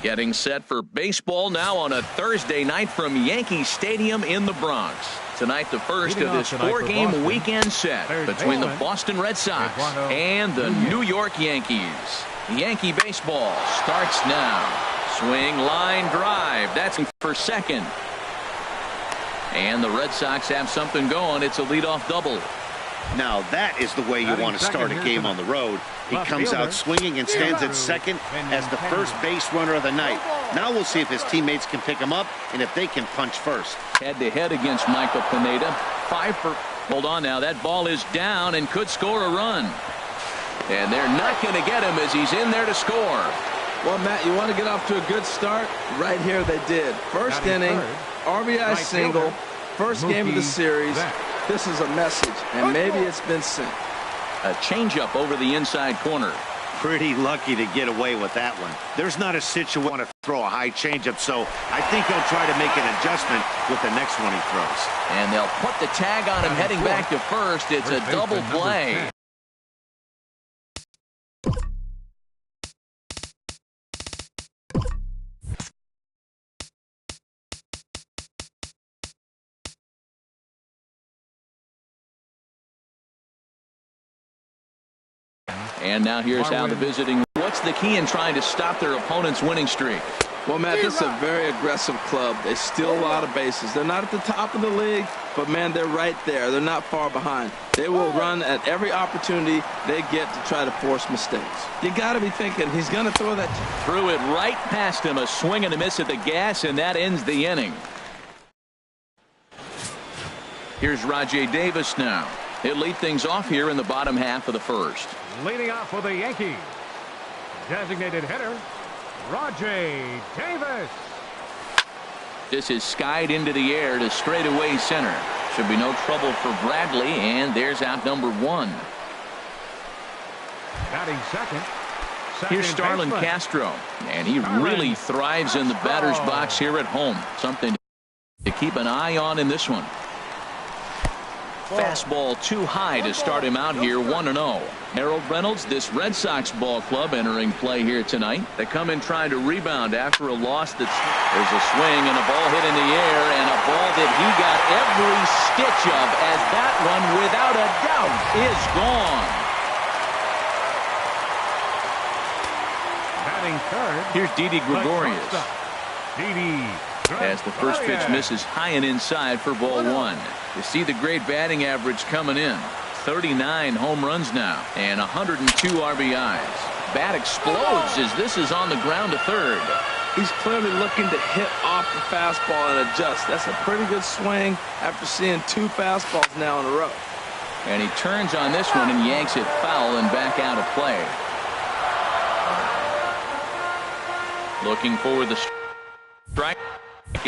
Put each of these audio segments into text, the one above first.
Getting set for baseball now on a Thursday night from Yankee Stadium in the Bronx. Tonight, the first of this four-game weekend set between the Boston Red Sox and the New York Yankees. Yankee baseball starts now. Swing, line, drive. That's for second. And the Red Sox have something going. It's a leadoff double. Now that is the way you want to start a game on the road. He comes out swinging and stands at second as the first base runner of the night. Now we'll see if his teammates can pick him up and if they can punch first. Head-to-head against Michael Pineda. Hold on now. That ball is down and could score a run. And they're not going to get him as he's in there to score. Well, Matt, you want to get off to a good start? Right here they did. First inning, RBI single, first game of the series. This is a message, and maybe it's been sent. A changeup over the inside corner. Pretty lucky to get away with that one. There's not a situation to throw a high changeup, so I think he'll try to make an adjustment with the next one he throws. And they'll put the tag on him heading back to first. It's a double play. And now here's how the visiting. What's the key in trying to stop their opponent's winning streak? Well, Matt, this is a very aggressive club. They steal a lot of bases. They're not at the top of the league, but, man, they're right there. They're not far behind. They will run at every opportunity they get to try to force mistakes. You got to be thinking he's going to throw that. Threw it right past him. A swing and a miss at the gas, and that ends the inning. Here's Rajay Davis now. He'll lead things off here in the bottom half of the first. Leading off for the Yankees, designated hitter, Rajay Davis. This is skied into the air to straightaway center. Should be no trouble for Bradley, and there's out number one. Batting second. Here's Starlin Castro, and he really thrives in the batter's box here at home. Something to keep an eye on in this one. Fastball too high to start him out here 1-0. Harold Reynolds, this Red Sox ball club entering play here tonight. They come in trying to rebound after a loss. There's a swing and a ball hit in the air, and a ball that he got every stitch of, as that one without a doubt is gone. Batting third. Here's Didi Gregorius. Didi. As the first pitch misses high and inside for ball one. You see the great batting average coming in. 39 home runs now and 102 RBIs. Bat explodes as this is on the ground to third. He's clearly looking to hit off the fastball and adjust. That's a pretty good swing after seeing two fastballs now in a row. And he turns on this one and yanks it foul and back out of play. Looking for the strike.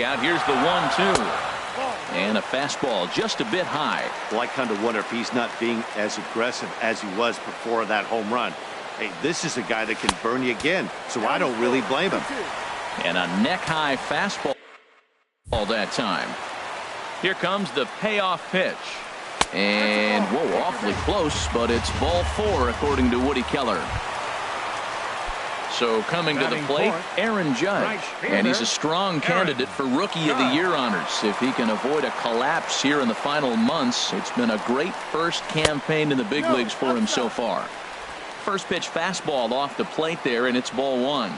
Out. Here's the 1-2. And a fastball just a bit high. Well, I kind of wonder if he's not being as aggressive as he was before that home run. Hey, this is a guy that can burn you again, so I don't really blame him. And a neck-high fastball all that time. Here comes the payoff pitch. And, whoa, awfully close, but it's ball four, according to Woody Keller. So coming to the plate, Aaron Judge. And he's a strong candidate for Rookie of the Year honors. If he can avoid a collapse here in the final months, it's been a great first campaign in the big leagues for him so far. First pitch fastball off the plate there, and it's ball one.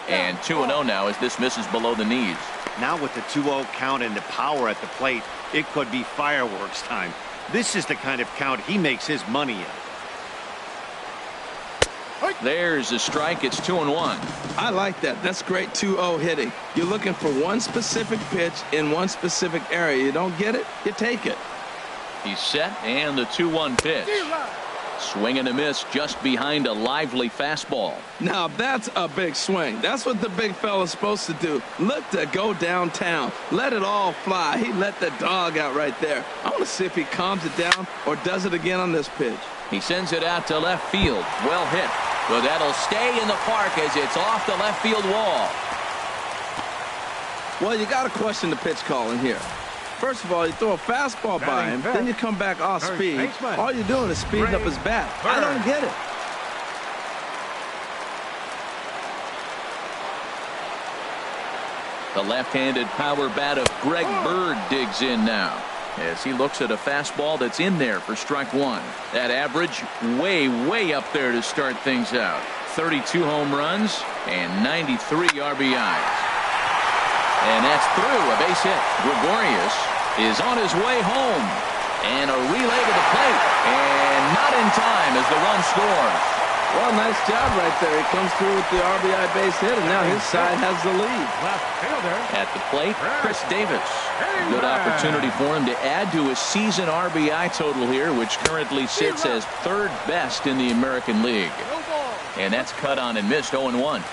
And 2-0 now as this misses below the knees. Now with the 2-0 count and the power at the plate, it could be fireworks time. This is the kind of count he makes his money in. There's a strike. It's 2-1. I like that. That's great 2-0 hitting. You're looking for one specific pitch in one specific area. You don't get it, you take it. He's set, and the 2-1 pitch. Swing and a miss just behind a lively fastball. Now that's a big swing. That's what the big fella's supposed to do. Look to go downtown. Let it all fly. He let the dog out right there. I want to see if he calms it down or does it again on this pitch. He sends it out to left field. Well hit. But that'll stay in the park as it's off the left field wall. Well, you got to question the pitch calling here. First of all, you throw a fastball by him, then you come back off speed. All you're doing is speeding up his bat. I don't get it. The left-handed power bat of Greg Bird digs in now as he looks at a fastball that's in there for strike one. That average way up there to start things out. 32 home runs and 93 RBIs. And that's through a base hit. Gregorius is on his way home. And a relay to the plate. And not in time as the run scores. Well, nice job right there. He comes through with the RBI base hit, and now his side has the lead. At the plate, Chris Davis. Good opportunity for him to add to his season RBI total here, which currently sits as third best in the American League. And that's cut on and missed 0-1.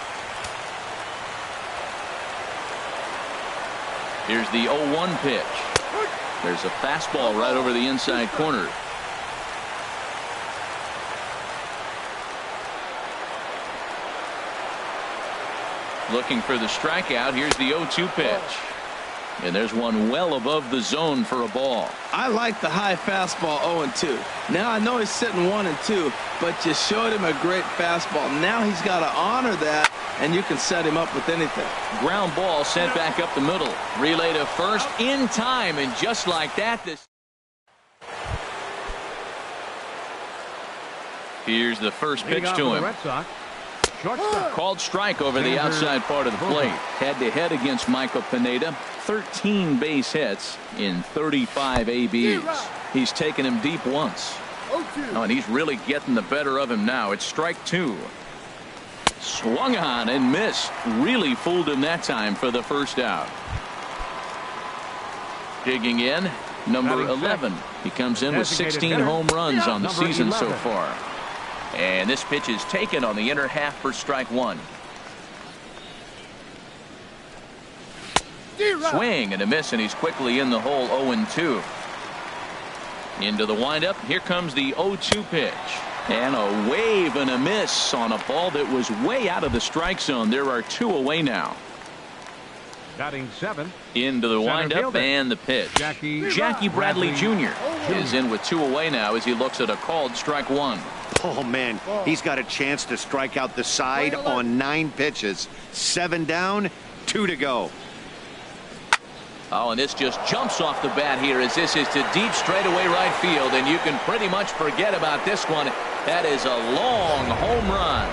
Here's the 0-1 pitch. There's a fastball right over the inside corner. Looking for the strikeout. Here's the 0-2 pitch. And there's one well above the zone for a ball. I like the high fastball 0-2. Now I know he's sitting 1-2, but you showed him a great fastball. Now he's got to honor that, and you can set him up with anything. Ground ball sent back up the middle. Relay to first in time, and just like that, this. Here's the first pitch to him. Called strike over the outside part of the plate. Head-to-head against Michael Pineda. 13 base hits in 35 ABs. He's taken him deep once. Oh, and he's really getting the better of him now. It's strike two. Swung on and missed. Really fooled him that time for the first out. Digging in, number 11. He comes in with 16 home runs on the season so far. And this pitch is taken on the inner half for strike one. Swing and a miss, and he's quickly in the hole. 0-2. Into the windup. Here comes the 0-2 pitch. And a wave and a miss on a ball that was way out of the strike zone. There are two away now. Batting seven. Into the windup and the pitch. Jackie Bradley Jr. is in with two away now as he looks at a called strike one. Oh, man, he's got a chance to strike out the side on 9 pitches. 7 down, 2 to go. Oh, and this just jumps off the bat here as this is to deep straightaway right field, and you can pretty much forget about this one. That is a long home run.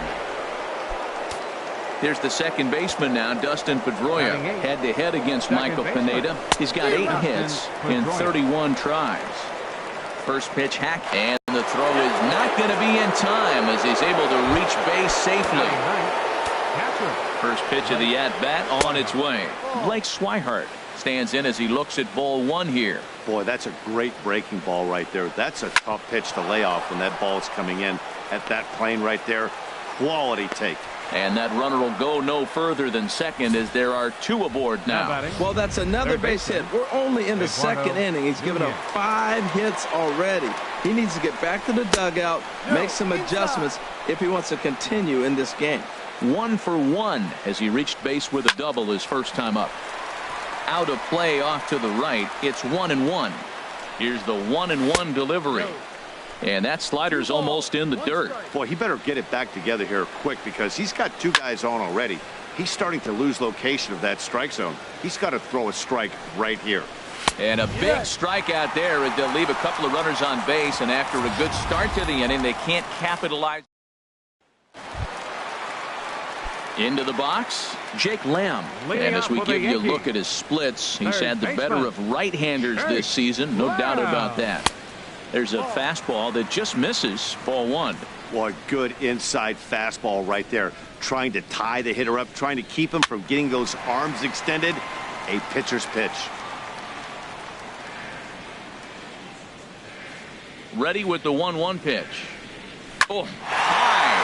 Here's the second baseman now, Dustin Pedroia, head-to-head against Michael Pineda. He's got 8 hits in 31 tries. First pitch hack, and the throw is not going to be in time as he's able to reach base safely. First pitch of the at-bat on its way. Blake Swihart stands in as he looks at ball one here. Boy, that's a great breaking ball right there. That's a tough pitch to lay off when that ball is coming in at that plane right there. Quality take. And that runner will go no further than second as there are 2 aboard now. Well, that's another base hit. We're only in the second inning. He's given up 5 hits already. He needs to get back to the dugout, make some adjustments if he wants to continue in this game. 1 for 1 as he reached base with a double his first time up. Out of play off to the right. It's 1-1. Here's the 1-1 delivery. And that slider's almost in the dirt. Boy, he better get it back together here quick because he's got 2 guys on already. He's starting to lose location of that strike zone. He's got to throw a strike right here. And a big strikeout there as they'll leave a couple of runners on base, and after a good start to the inning, they can't capitalize. Into the box, Jake Lamb. And as we give you a look at his splits, he's had the better of right-handers this season, no doubt about that. There's a fastball that just misses ball one. Boy, good inside fastball right there. Trying to tie the hitter up, trying to keep him from getting those arms extended. A pitcher's pitch. Ready with the 1-1 pitch. Oh, high,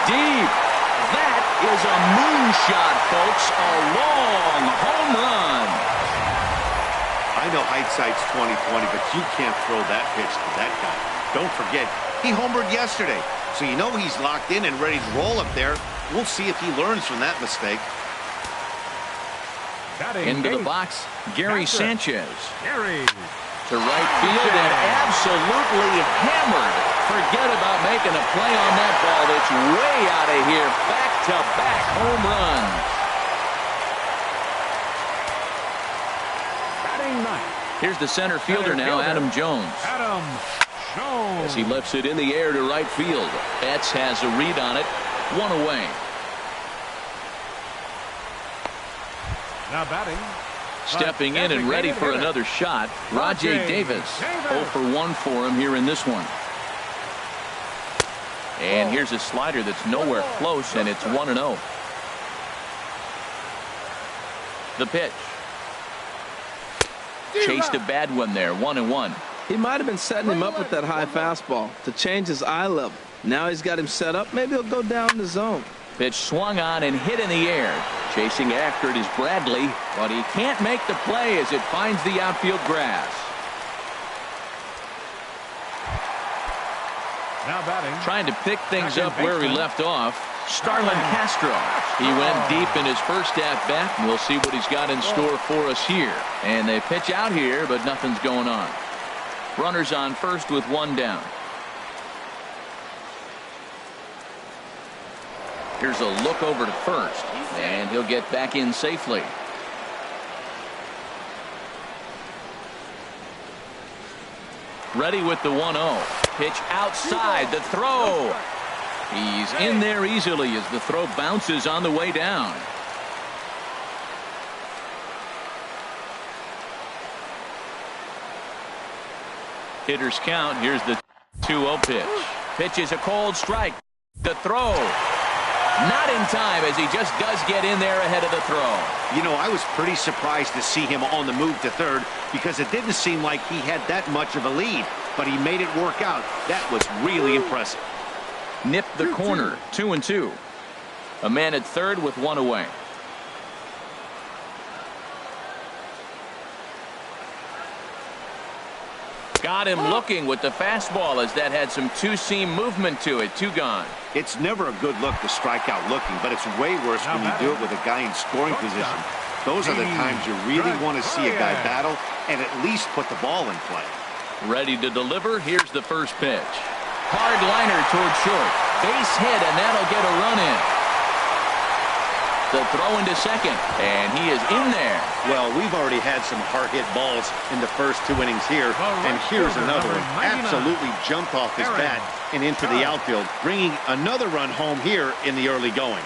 deep. That is a moonshot, folks. A long home run. I know hindsight's 20/20, but you can't throw that pitch to that guy. Don't forget, he homered yesterday, so you know he's locked in and ready to roll up there. We'll see if he learns from that mistake. Into the box, Gary Sanchez. Gary. To right field and absolutely hammered. Forget about making a play on that ball. That's way out of here. Back-to-back home runs. Batting ninth. Here's the center fielder now, Adam Jones. Adam Jones. As he lifts it in the air to right field. Betts has a read on it. One away. Now batting. Stepping in and ready for another shot, Rajay Davis. 0 for 1 for him here in this one. And here's a slider that's nowhere close, and it's 1-0. The pitch. Chased a bad one there, 1-1. He might have been setting him up with that high fastball to change his eye level. Now he's got him set up. Maybe he'll go down the zone. Pitch swung on and hit in the air. Chasing after it is Bradley, but he can't make the play as it finds the outfield grass. Now batting. Trying to pick things up where he left off, Starlin Castro. He went deep in his first at-bat, and we'll see what he's got in store for us here. And they pitch out here, but nothing's going on. Runners on first with one down. Here's a look over to first, and he'll get back in safely. Ready with the 1-0. Pitch outside, the throw. He's in there easily as the throw bounces on the way down. Hitters count. Here's the 2-0 pitch. Pitch is a cold strike. The throw. Not in time as he just does get in there ahead of the throw. You know, I was pretty surprised to see him on the move to third because it didn't seem like he had that much of a lead, but he made it work out. That was really impressive. Nipped the corner, 2-2. A man at third with one away. Got him looking with the fastball as that had some two-seam movement to it. 2 gone. It's never a good look to strike out looking, but it's way worse when you do it with a guy in scoring position. Those are the times you really want to see a guy battle and at least put the ball in play. Ready to deliver. Here's the first pitch. Hard liner toward short. Base hit, and that'll get a run in. The throw into second, and he is in there. Well, we've already had some hard-hit balls in the first 2 innings here, and here's another one. Absolutely jumped off his bat and into the outfield, bringing another run home here in the early going.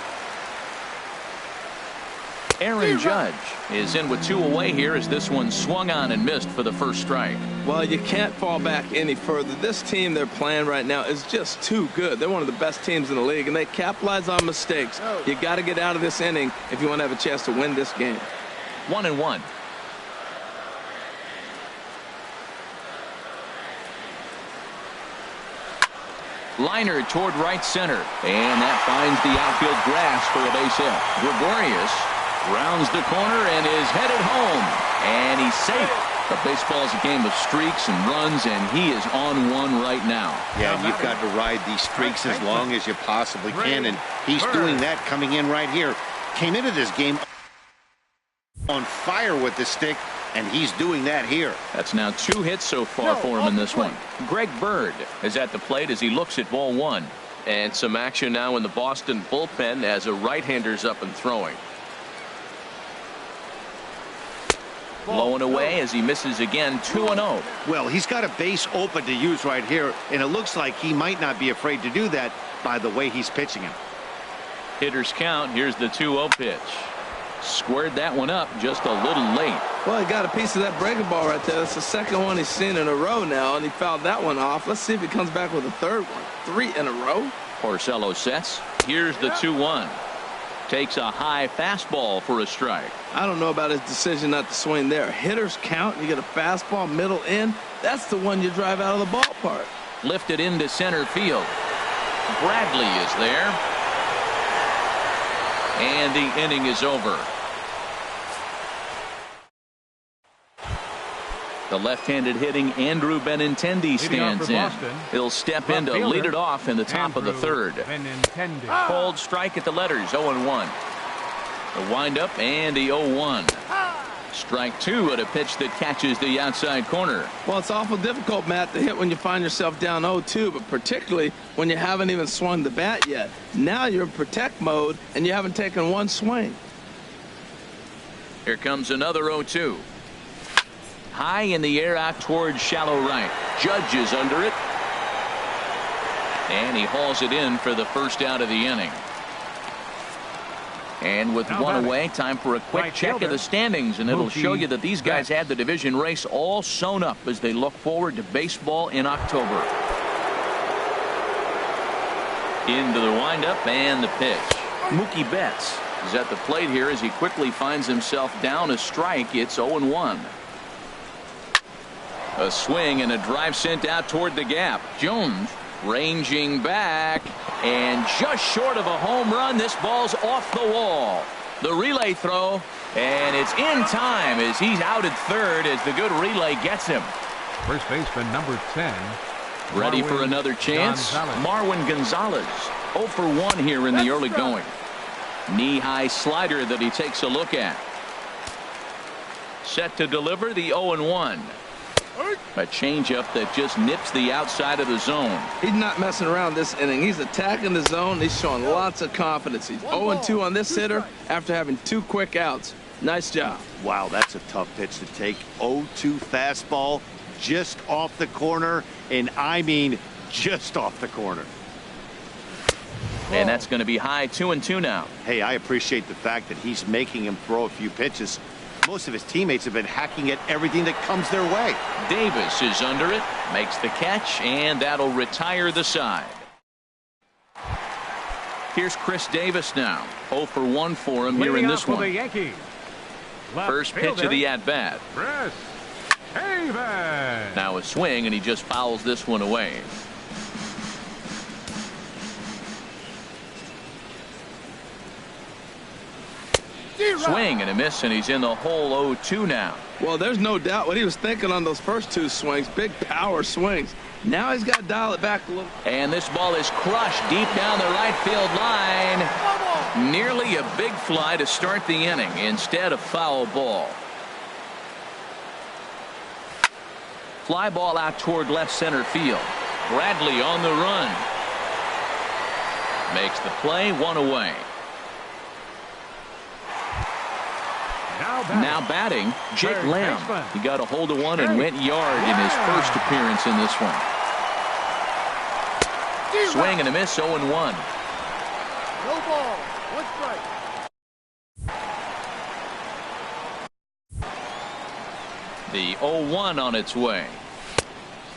Aaron Judge is in with 2 away here as this one swung on and missed for the first strike. Well, you can't fall back any further. This team they're playing right now is just too good. They're one of the best teams in the league, and they capitalize on mistakes. You got to get out of this inning if you want to have a chance to win this game. 1-1. Liner toward right center, and that finds the outfield grass for a base hit. Gregorius rounds the corner and is headed home, and he's safe. But baseball is a game of streaks and runs, and he is on one right now. Yeah, and you've got to ride these streaks as long as you possibly can, and he's doing that coming in right here. Came into this game on fire with the stick, and he's doing that here. That's now 2 hits so far for him in this one. Greg Bird is at the plate as he looks at ball 1. And some action now in the Boston bullpen as a right-hander's up and throwing. Blowing away as he misses again. 2-0. Well, he's got a base open to use right here, and it looks like he might not be afraid to do that by the way he's pitching him. Hitters count. Here's the 2-0 pitch. Squared that one up just a little late. Well, he got a piece of that breaking ball right there. That's the second one he's seen in a row now, and he fouled that one off. Let's see if he comes back with a third one. 3 in a row. Porcello sets. Here's the 2-1. Takes a high fastball for a strike. I don't know about his decision not to swing there. Hitters count. You get a fastball middle in. That's the one you drive out of the ballpark. Lifted into center field. Bradley is there. And the inning is over. The left-handed hitting Andrew Benintendi stands in. He'll step in to lead it off in the top of the third. Cold strike at the letters, 0-1. The windup and the 0-1. Strike two at a pitch that catches the outside corner. Well, it's awful difficult, Matt, to hit when you find yourself down 0-2, but particularly when you haven't even swung the bat yet. Now you're in protect mode, and you haven't taken one swing. Here comes another 0-2. High in the air out towards shallow right. Judge is under it. And he hauls it in for the first out of the inning. And with one away, time for a quick check of the standings, and it'll show you that these guys had the division race all sewn up as they look forward to baseball in October. Into the windup and the pitch. Mookie Betts is at the plate here as he quickly finds himself down a strike. It's 0-1. A swing and a drive sent out toward the gap. Jones ranging back, and just short of a home run. This ball's off the wall. The relay throw, and it's in time as he's out at third as the good relay gets him. First baseman number 10. Ready for another chance? Marwin Gonzalez. 0 for 1 here in the early going. Knee-high slider that he takes a look at. Set to deliver the 0-1. A changeup that just nips the outside of the zone. He's not messing around this inning. He's attacking the zone. He's showing lots of confidence. He's 0-2 on this hitter after having 2 quick outs. Nice job. Wow, that's a tough pitch to take. 0-2 fastball just off the corner, and I mean just off the corner. And that's going to be high 2-2 now. Hey, I appreciate the fact that he's making him throw a few pitches. Most of his teammates have been hacking at everything that comes their way. Davis is under it, makes the catch, and that'll retire the side. Here's Chris Davis now. 0 for 1 for him here in this one. First pitch of the at-bat. Now a swing, and he just fouls this one away. Swing and a miss, and he's in the hole. 0-2 now. Well, there's no doubt what he was thinking on those first 2 swings. Big power swings. Now he's got to dial it back a little. And this ball is crushed deep down the right field line. Nearly a big fly to start the inning instead of foul ball. Fly ball out toward left center field. Bradley on the run. Makes the play, 1 away. Now batting, Jake Lamb. He got a hold of one and went yard in his first appearance in this one. Swing and a miss, 0-1. No ball, 1 strike. The 0-1 on its way.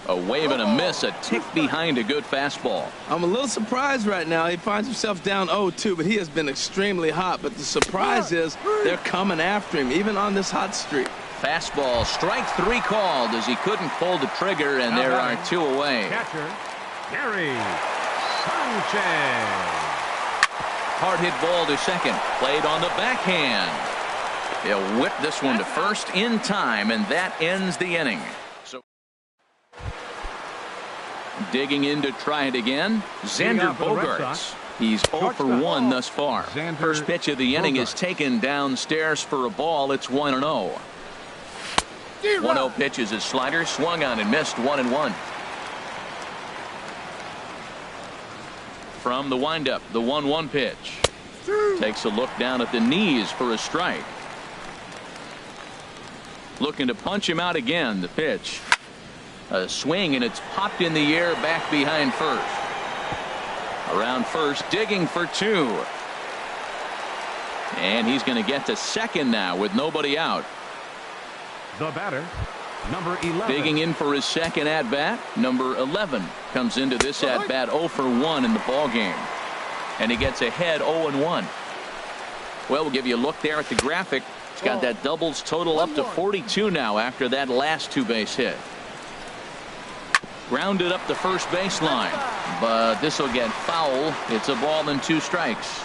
A wave and a miss, a tick behind a good fastball. I'm a little surprised right now. He finds himself down 0-2, but he has been extremely hot. But the surprise is they're coming after him, even on this hot streak. Fastball, strike 3 called as he couldn't pull the trigger, and there are 2 away. Catcher, Gary Sanchez. Hard hit ball to second, played on the backhand. They'll whip this one to first in time, and that ends the inning. Digging in to try it again, Xander Bogaerts. He's 0 for 1 thus far. First pitch of the inning is taken downstairs for a ball. It's 1-0. 1-0 pitch is his slider, swung on and missed. 1-1. From the windup, the 1-1 pitch. Takes a look down at the knees for a strike. Looking to punch him out again. The pitch. A swing, and it's popped in the air back behind first. Around first, digging for 2. And he's going to get to second now with nobody out. The batter, number 11. Digging in for his second at-bat. Number 11 comes into this at-bat 0 for 1 in the ball game. And he gets ahead 0-1. Well, we'll give you a look there at the graphic. He's got that doubles total up to 42 now after that last 2-base hit. Grounded up the first baseline, but this will get foul. It's a ball and 2 strikes.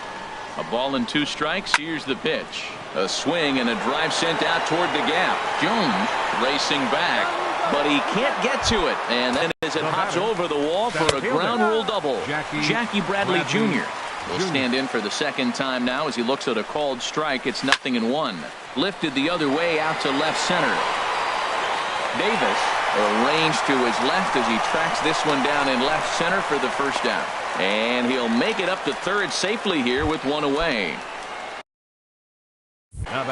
A ball and 2 strikes. Here's the pitch. A swing and a drive sent out toward the gap. Jones racing back, but he can't get to it. And then as it hops over the wall for a ground rule double, Jackie Bradley Jr. Will stand in for the second time now as he looks at a called strike. It's 0-1. Lifted the other way out to left center. Davis arranged to his left as he tracks this one down in left center for the first down. And he'll make it up to third safely here with one away.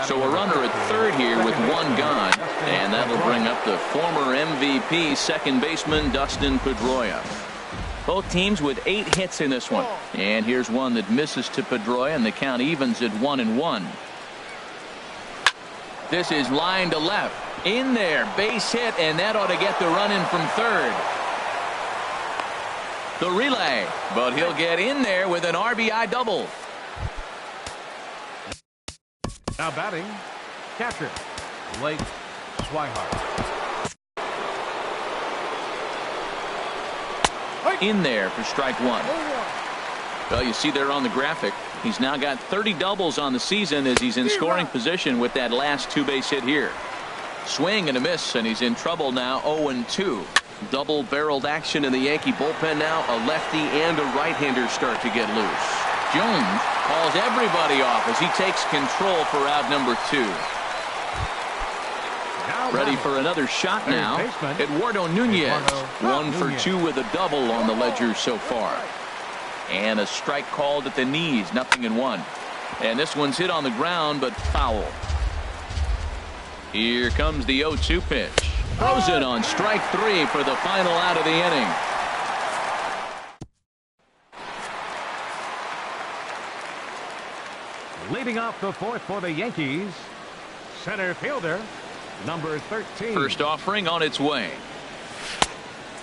So a runner at third here with one gone. And that'll bring up the former MVP second baseman Dustin Pedroia. Both teams with 8 hits in this one. And here's one that misses to Pedroia, and the count evens at 1-1. This is line to left. In there, base hit, and that ought to get the run in from third. The relay, but he'll get in there with an RBI double. Now batting, catcher, Blake Swihart. In there for strike one. Well, you see there on the graphic, he's now got 30 doubles on the season as he's in scoring position with that last 2-base hit here. Swing and a miss, and he's in trouble now. 0-2. Double-barreled action in the Yankee bullpen now. A lefty and a right-hander start to get loose. Jones calls everybody off as he takes control for out number 2. Ready for another shot now. Eduardo Nunez. 1 for 2 with a double on the ledger so far. And a strike called at the knees. 0-1. And this one's hit on the ground, but foul. Here comes the 0-2 pitch. Throws it on strike 3 for the final out of the inning. Leading off the fourth for the Yankees, center fielder, number 13. First offering on its way.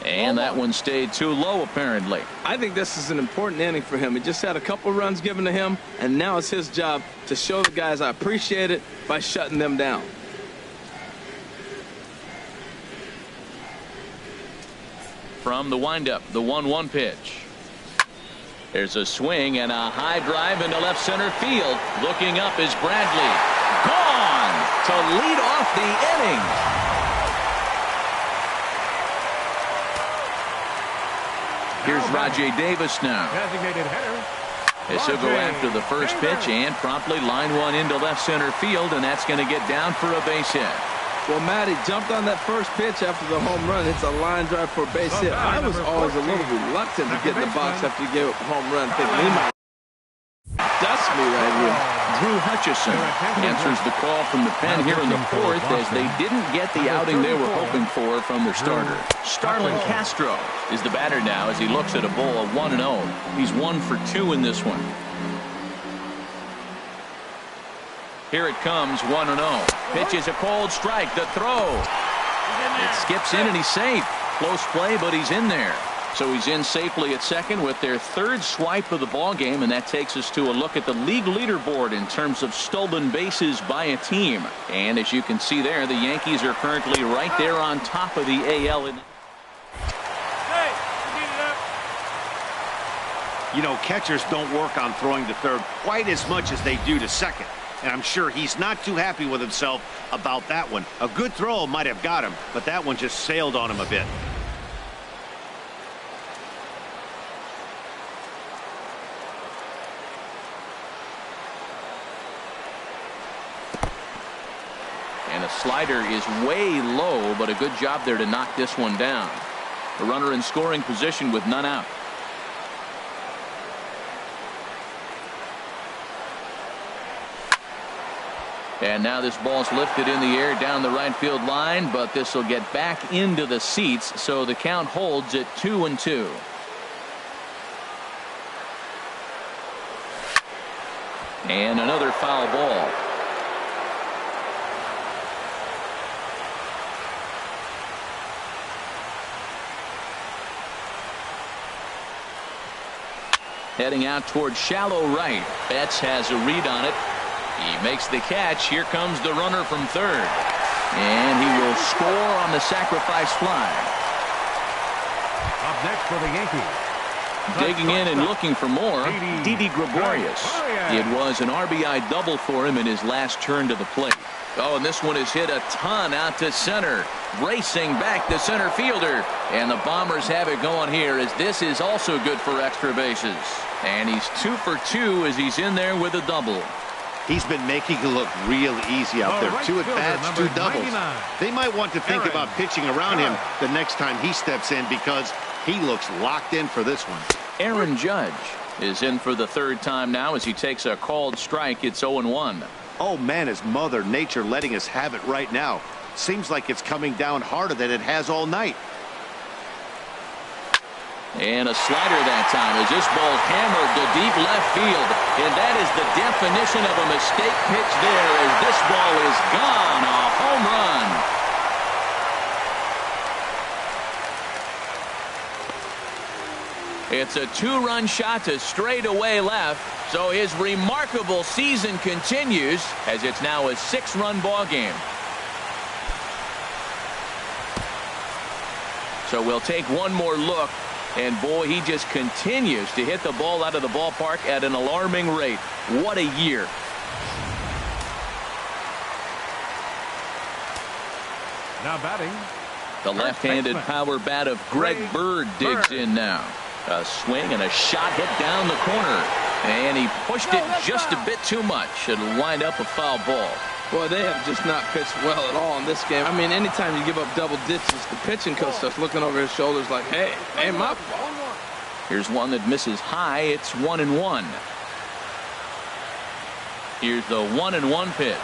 And that one stayed too low, apparently. I think this is an important inning for him. He just had a couple runs given to him, and now it's his job to show the guys I appreciate it by shutting them down. From the windup, the 1-1 pitch. There's a swing and a high drive into left center field. Looking up is Bradley. Gone to lead off the inning. Here's Rajay Davis now. Designated hitter. This will go after the first pitch and promptly line one into left center field, and that's going to get down for a base hit. Well, Matty jumped on that first pitch after the home run. It's a line drive for a base hit. I was always a little reluctant to get in the box after you gave up a home run, thinking he might dust me right here. Drew Hutchison answers the call from the pen here in the fourth as they didn't get the outing they were hoping for from their starter. Starlin Castro is the batter now as he looks at a ball of 1-0. He's 1 for 2 in this one. Here it comes, 1-0. Pitch is a cold strike. The throw. It skips in and he's safe. Close play, but he's in there. So he's in safely at second with their third swipe of the ball game, and that takes us to a look at the league leaderboard in terms of stolen bases by a team. And as you can see there, the Yankees are currently right there on top of the AL. You know, catchers don't work on throwing to third quite as much as they do to second. And I'm sure he's not too happy with himself about that one. A good throw might have got him, but that one just sailed on him a bit. And a slider is way low, but a good job there to knock this one down. The runner in scoring position with none out. And now this ball's lifted in the air down the right field line, but this will get back into the seats, so the count holds at 2-2. And another foul ball. Heading out toward shallow right. Betts has a read on it. He makes the catch. Here comes the runner from third. And he will score on the sacrifice fly. Up next for the Yankees, Digging in and looking for more, Didi Gregorius. It was an RBI double for him in his last turn to the plate. Oh, and this one is hit a ton out to center. Racing back the center fielder. And the Bombers have it going here, as this is also good for extra bases. And he's 2 for 2 as he's in there with a double. He's been making it look real easy out there. 2 at-bats, 2 doubles. They might want to think about pitching around him the next time he steps in, because he looks locked in for this one. Aaron Judge is in for the 3rd time now as he takes a called strike. It's 0-1. Oh, man, is Mother Nature letting us have it right now. Seems like it's coming down harder than it has all night. And a slider that time as this ball hammered to deep left field. And that is the definition of a mistake pitch there, as this ball is gone. A home run. It's a 2-run shot to straightaway left. So his remarkable season continues, as it's now a 6-run ball game. So we'll take one more look. And boy, he just continues to hit the ball out of the ballpark at an alarming rate. What a year. Now batting, The left-handed power bat of Greg Bird digs in now. A swing and a shot hit down the corner. And he pushed it just a bit too much. It'll wind up a foul ball. Boy, they have just not pitched well at all in this game. I mean, anytime you give up double ditches, the pitching coach starts looking over his shoulders like, hey, ain't my fault. Here's one that misses high. It's 1-1. Here's the 1-1 pitch.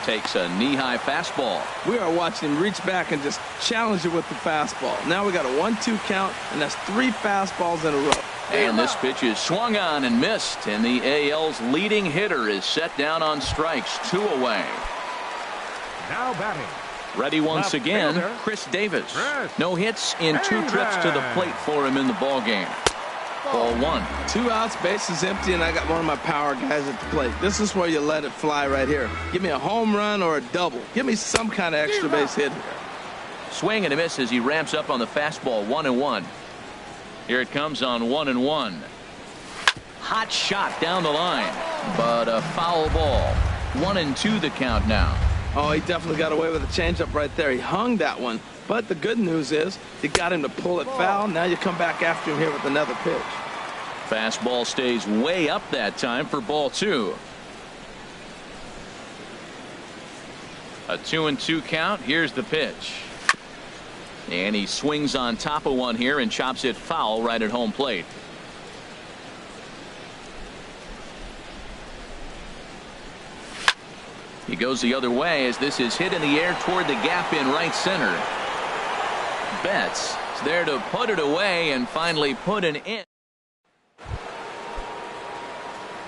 Takes a knee-high fastball. We are watching him reach back and just challenge it with the fastball. Now we got a 1-2 count, and that's 3 fastballs in a row. And this pitch is swung on and missed, and the AL's leading hitter is set down on strikes, 2 away. now batting. Ready once again, Chris Davis. No hits in 2 trips to the plate for him in the ball game. Ball 1. 2 outs, bases empty, and I got one of my power guys at the plate. This is where you let it fly right here. Give me a home run or a double. Give me some kind of extra base hit here. Swing and a miss as he ramps up on the fastball. 1-1. Here it comes on 1-1. Hot shot down the line, but a foul ball. 1-2 the count now. Oh, he definitely got away with a changeup right there. He hung that one. But the good news is you got him to pull it foul. Now you come back after him here with another pitch. Fastball stays way up that time for ball 2. A 2-2 count. Here's the pitch. And he swings on top of one here and chops it foul right at home plate. He goes the other way as this is hit in the air toward the gap in right center. Betts is there to put it away and finally put an end.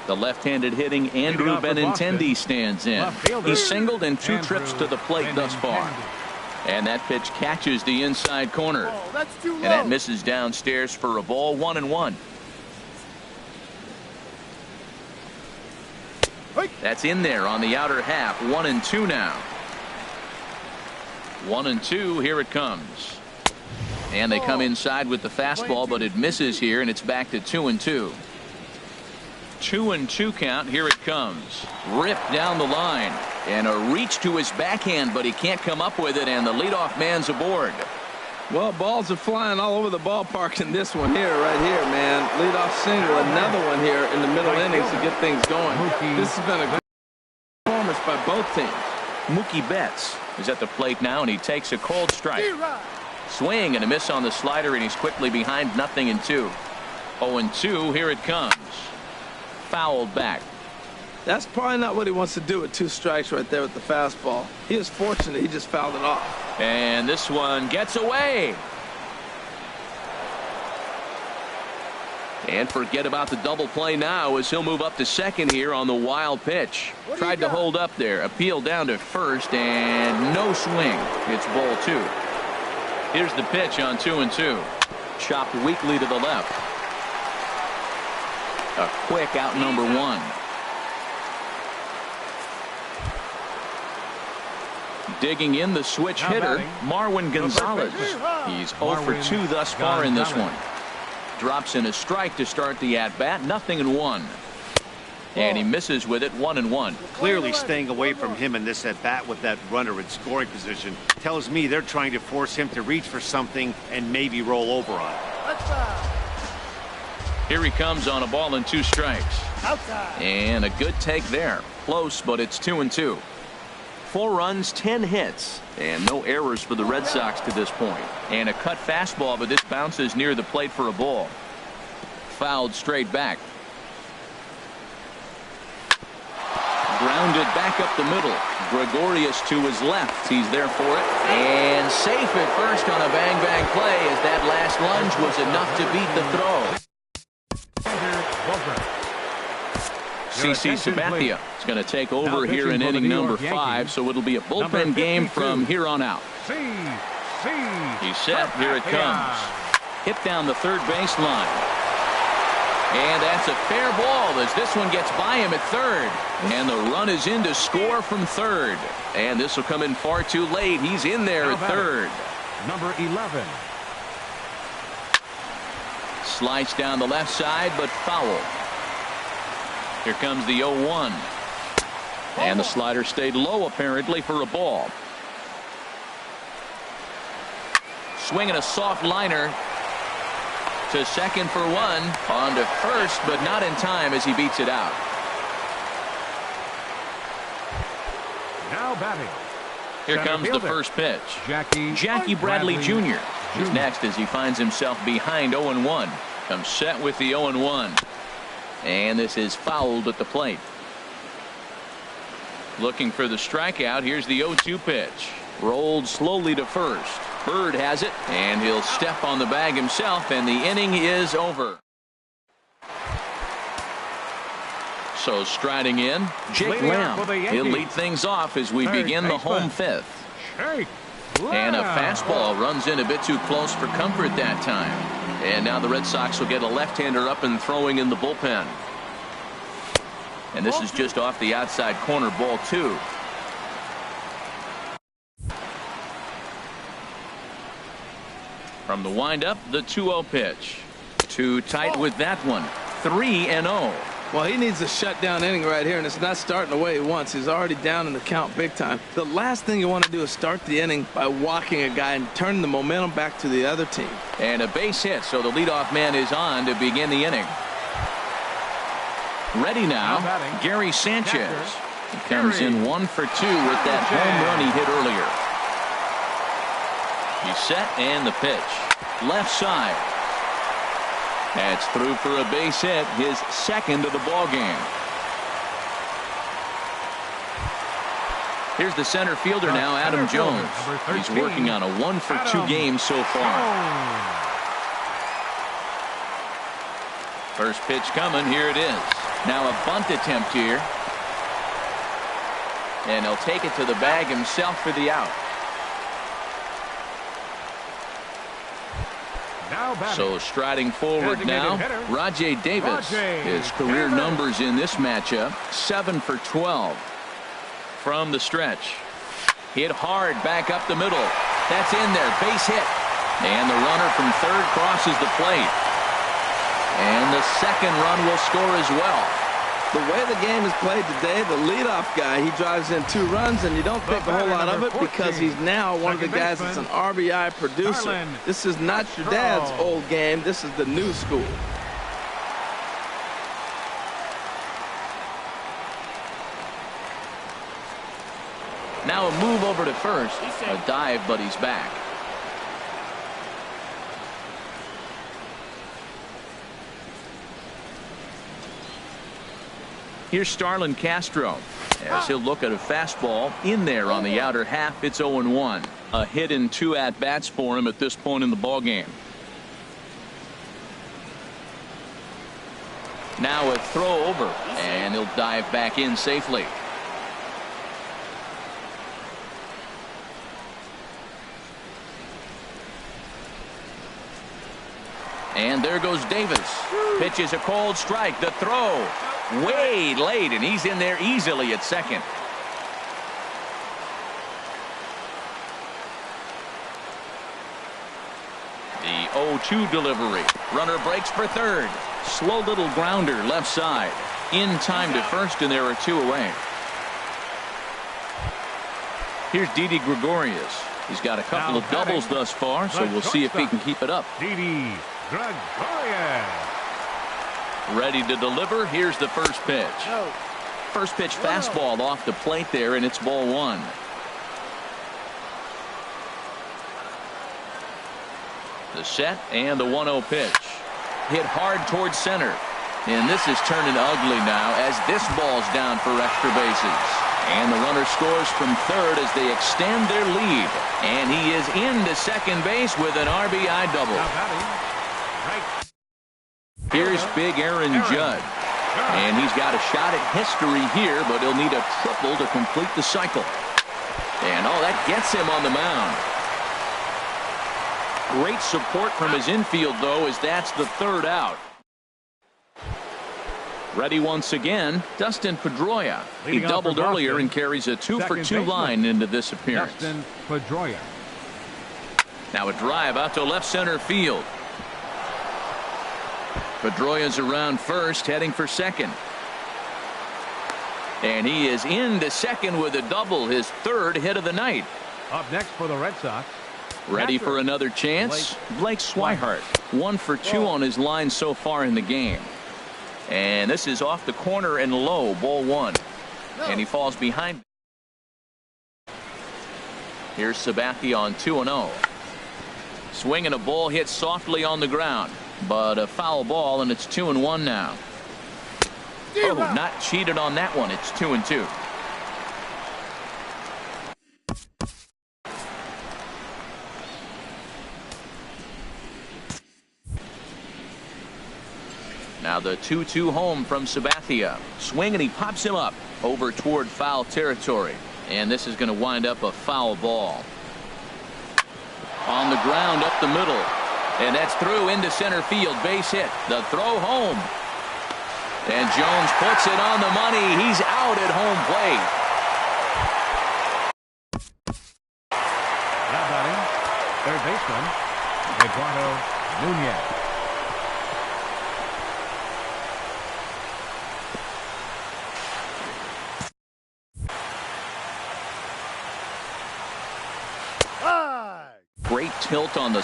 The left-handed hitting Andrew Benintendi stands in. He's singled in 2 trips to the plate thus far. And that pitch catches the inside corner. And that misses downstairs for a ball. 1-1. That's in there on the outer half. 1-2 now. 1-2. Here it comes. And they come inside with the fastball, but it misses here, and it's back to 2-2. 2-2 count. Here it comes. Ripped down the line. And a reach to his backhand, but he can't come up with it, and the leadoff man's aboard. Well, balls are flying all over the ballpark in this one here, right here, man. Leadoff single, another one here in the middle innings to get things going. This has been a good performance by both teams. Mookie Betts is at the plate now, and he takes a cold strike. Swing and a miss on the slider, and he's quickly behind 0-2. 0-2, here it comes. Fouled back. That's probably not what he wants to do with 2 strikes right there with the fastball. He is fortunate he just fouled it off. And this one gets away. And forget about the double play now as he'll move up to second here on the wild pitch. Tried to hold up there. Appeal down to first and no swing. It's ball 2. Here's the pitch on 2-2. Chopped weakly to the left. A quick out number 1. Digging in the switch hitter, Marwin Gonzalez. He's 0 for 2 thus far in this one. drops in a strike to start the at-bat. 0-1. And he misses with it. 1-1. Clearly staying away from him in this at-bat with that runner in scoring position tells me they're trying to force him to reach for something and maybe roll over on it. Here he comes on a ball and 2 strikes. Outside. And a good take there. Close, but it's 2-2. 4 runs, 10 hits, and no errors for the Red Sox to this point. And a cut fastball, but this bounces near the plate for a ball. Fouled straight back. Grounded back up the middle. Gregorius to his left. He's there for it. And safe at first on a bang-bang play as that last lunge was enough to beat the throw. CC Sabathia is going to take over here in inning number 5, so it'll be a bullpen game from here on out. He's set. Here it comes. Hit down the third baseline. And that's a fair ball as this one gets by him at third. And the run is in to score from third. And this will come in far too late. He's in there at third. Number 11. Sliced down the left side, but foul. Here comes the 0-1. And the slider stayed low apparently for a ball. Swinging a soft liner to second for 1. On to first, but not in time as he beats it out. Now batting. Here comes the first pitch. Jackie Bradley Jr. is next as he finds himself behind 0-1. Comes set with the 0-1. And this is fouled at the plate. Looking for the strikeout. Here's the 0-2 pitch. Rolled slowly to first. Bird has it, and he'll step on the bag himself, and the inning is over. So striding in, Jake Lamb. He'll lead things off as we begin the home fifth. And a fastball runs in a bit too close for comfort that time. And now the Red Sox will get a left-hander up and throwing in the bullpen. And this is just off the outside corner, ball 2. From the windup, the 2-0 pitch. Too tight with that one. 3-0. Well, he needs a shutdown inning right here, and it's not starting the way he wants. He's already down in the count big time. The last thing you want to do is start the inning by walking a guy and turning the momentum back to the other team. And a base hit, so the leadoff man is on to begin the inning. Ready now, Gary Sanchez. He comes in 1 for 2 with that home run he hit earlier. He's set, and the pitch. Left side. That's through for a base hit, his second of the ball game. Here's the center fielder now, Adam Jones. He's working on a 1 for 2 game so far. First pitch coming. Here it is. Now a bunt attempt here. And he'll take it to the bag himself for the out. So striding forward now, Rajay Davis. His career numbers in this matchup, 7 for 12 from the stretch. Hit hard back up the middle. That's in there, base hit. And the runner from third crosses the plate. And the second run will score as well. The way the game is played today, the leadoff guy, he drives in 2 runs, and you don't think a whole lot of it because he's now one of the guys that's an RBI producer. This is not your dad's old game. This is the new school. Now a move over to first. A dive, but he's back. Here's Starlin Castro as he'll look at a fastball in there on the outer half. It's 0-1. A hit in 2 at-bats for him at this point in the ball game. Now a throw over, and he'll dive back in safely. And there goes Davis. Pitches a cold strike. The throw way late, and he's in there easily at second. The 0-2 delivery. Runner breaks for third. Slow little grounder left side. In time to first, and there are 2 away. Here's Didi Gregorius. He's got a couple of doubles thus far, so we'll see if he can keep it up. Didi Gregorius. Ready to deliver. Here's the first pitch. First pitch fastball off the plate there, and it's ball 1. The set and the 1-0 pitch. Hit hard towards center. And this is turning ugly now as this ball's down for extra bases. And the runner scores from third as they extend their lead. And he is into second base with an RBI double. Here's big Aaron Judd. And he's got a shot at history here, but he'll need a triple to complete the cycle. And oh, that gets him on the mound. Great support from his infield, though, as that's the third out. Ready once again, Dustin Pedroia. He doubled earlier and carries a 2-for-2 line into this appearance. Dustin Pedroia. Now a drive out to left center field. Pedroia's around first, heading for second. And he is into second with a double, his third hit of the night. Up next for the Red Sox. Ready for another chance? Blake Swihart. 1 for 2 on his line so far in the game. And this is off the corner and low, ball 1. And he falls behind. Here's Sabathia on 2-0. Swinging a ball hit softly on the ground. But a foul ball, and it's 2-1 now. Oh, not cheated on that one. It's 2-2. Now the 2-2 home from Sabathia. Swing, and he pops him up over toward foul territory. And this is going to wind up a foul ball. On the ground up the middle. And that's through into center field. Base hit. The throw home. And Jones puts it on the money. He's out at home plate. Now batting, third baseman, Eduardo Nunez. Great tilt on the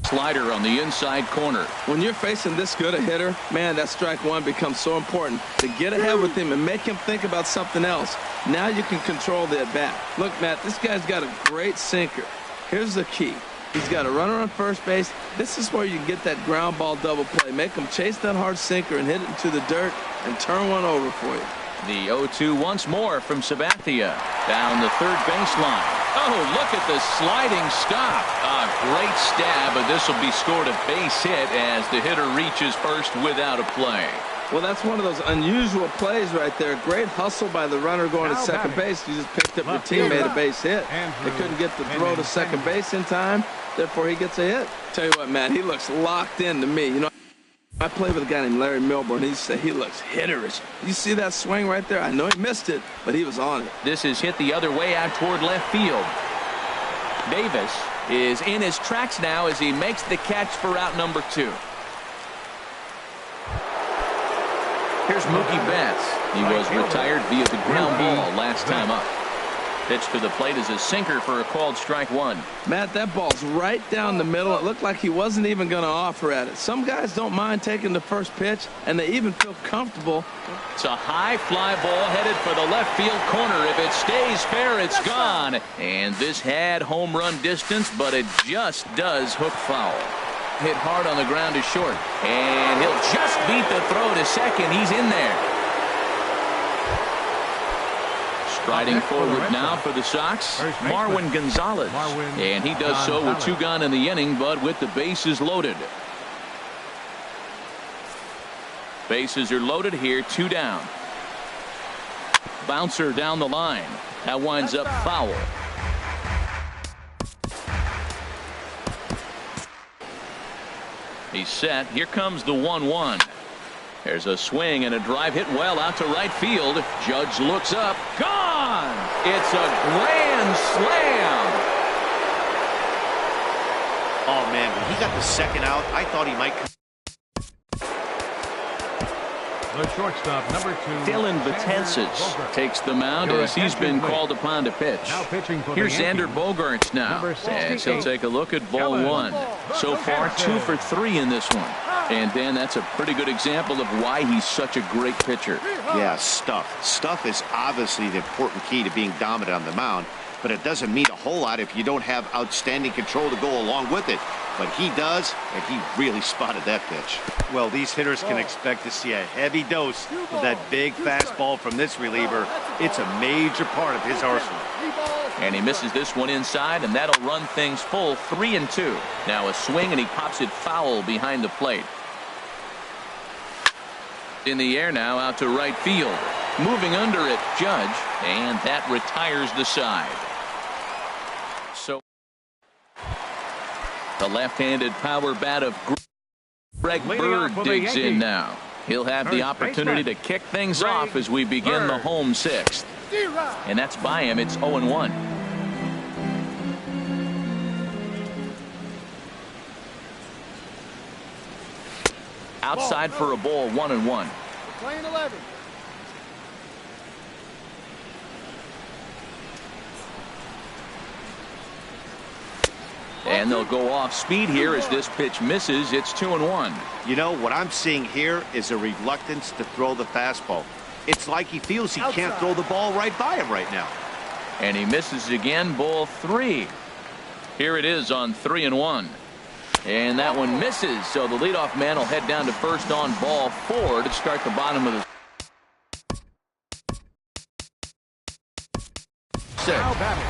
slider on the inside corner. When you're facing this good a hitter, man, that strike one becomes so important to get ahead with him and make him think about something else. Now you can control the at-bat. Look, Matt, this guy's got a great sinker. Here's the key. He's got a runner on first base. This is where you get that ground ball double play. Make him chase that hard sinker and hit it into the dirt and turn one over for you. The 0-2 once more from Sabathia down the third baseline. Oh, look at the sliding stop. A great stab, but this will be scored a base hit as the hitter reaches first without a play. Well, that's one of those unusual plays right there. Great hustle by the runner going to second base. You just picked up your teammate a base hit. They couldn't get the throw to second base in time. Therefore, he gets a hit. Tell you what, Matt, he looks locked in to me. You know, I played with a guy named Larry Milburn. He said he looks hitterish. You see that swing right there? I know he missed it, but he was on it. This is hit the other way out toward left field. Davis is in his tracks now as he makes the catch for out number 2. Here's Mookie Betts. He was retired via the ground ball last time up. Pitch to the plate is a sinker for a called strike 1. Matt, that ball's right down the middle. It looked like he wasn't even going to offer at it. Some guys don't mind taking the first pitch, and they even feel comfortable. It's a high fly ball headed for the left field corner. If it stays fair, it's gone. And this had home run distance, but it just does hook foul. Hit hard on the ground is short. And he'll just beat the throw to second. He's in there. Striding forward now for the Sox, Marwin Gonzalez. And he does so with 2 gone in the inning, but with the bases loaded. Bases are loaded here, 2 down. Bouncer down the line. That winds up foul. He's set. Here comes the 1-1. There's a swing and a drive hit well out to right field. Judge looks up. Gone! It's a grand slam. Oh, man, when he got the second out, I thought he might come. The shortstop, number 2. Dylan Betances takes the mound as he's been called upon to pitch. Here's Xander Bogaerts now, as he'll take a look at ball 1. So far, 2 for 3 in this one. And, Dan, that's a pretty good example of why he's such a great pitcher. Yeah, stuff. Stuff is obviously the important key to being dominant on the mound, but it doesn't mean a whole lot if you don't have outstanding control to go along with it. But he does, and he really spotted that pitch. Well, these hitters can expect to see a heavy dose of that big fastball from this reliever. It's a major part of his arsenal. And he misses this one inside, and that'll run things full 3-2. Now a swing, and he pops it foul behind the plate. In the air now, out to right field. Moving under it, Judge, and that retires the side. So the left-handed power bat of Greg Bird digs in now. He'll have the opportunity to kick things off as we begin the home 6th. And that's by him. It's 0-1. Outside for a ball, 1-1. Playing 11. And they'll go off speed here as this pitch misses. It's 2-1. You know, what I'm seeing here is a reluctance to throw the fastball. It's like he feels he can't throw the ball right by him right now. And he misses again, ball 3. Here it is on 3-1. And that one misses, so the leadoff man will head down to first on ball 4 to start the bottom of the 6th.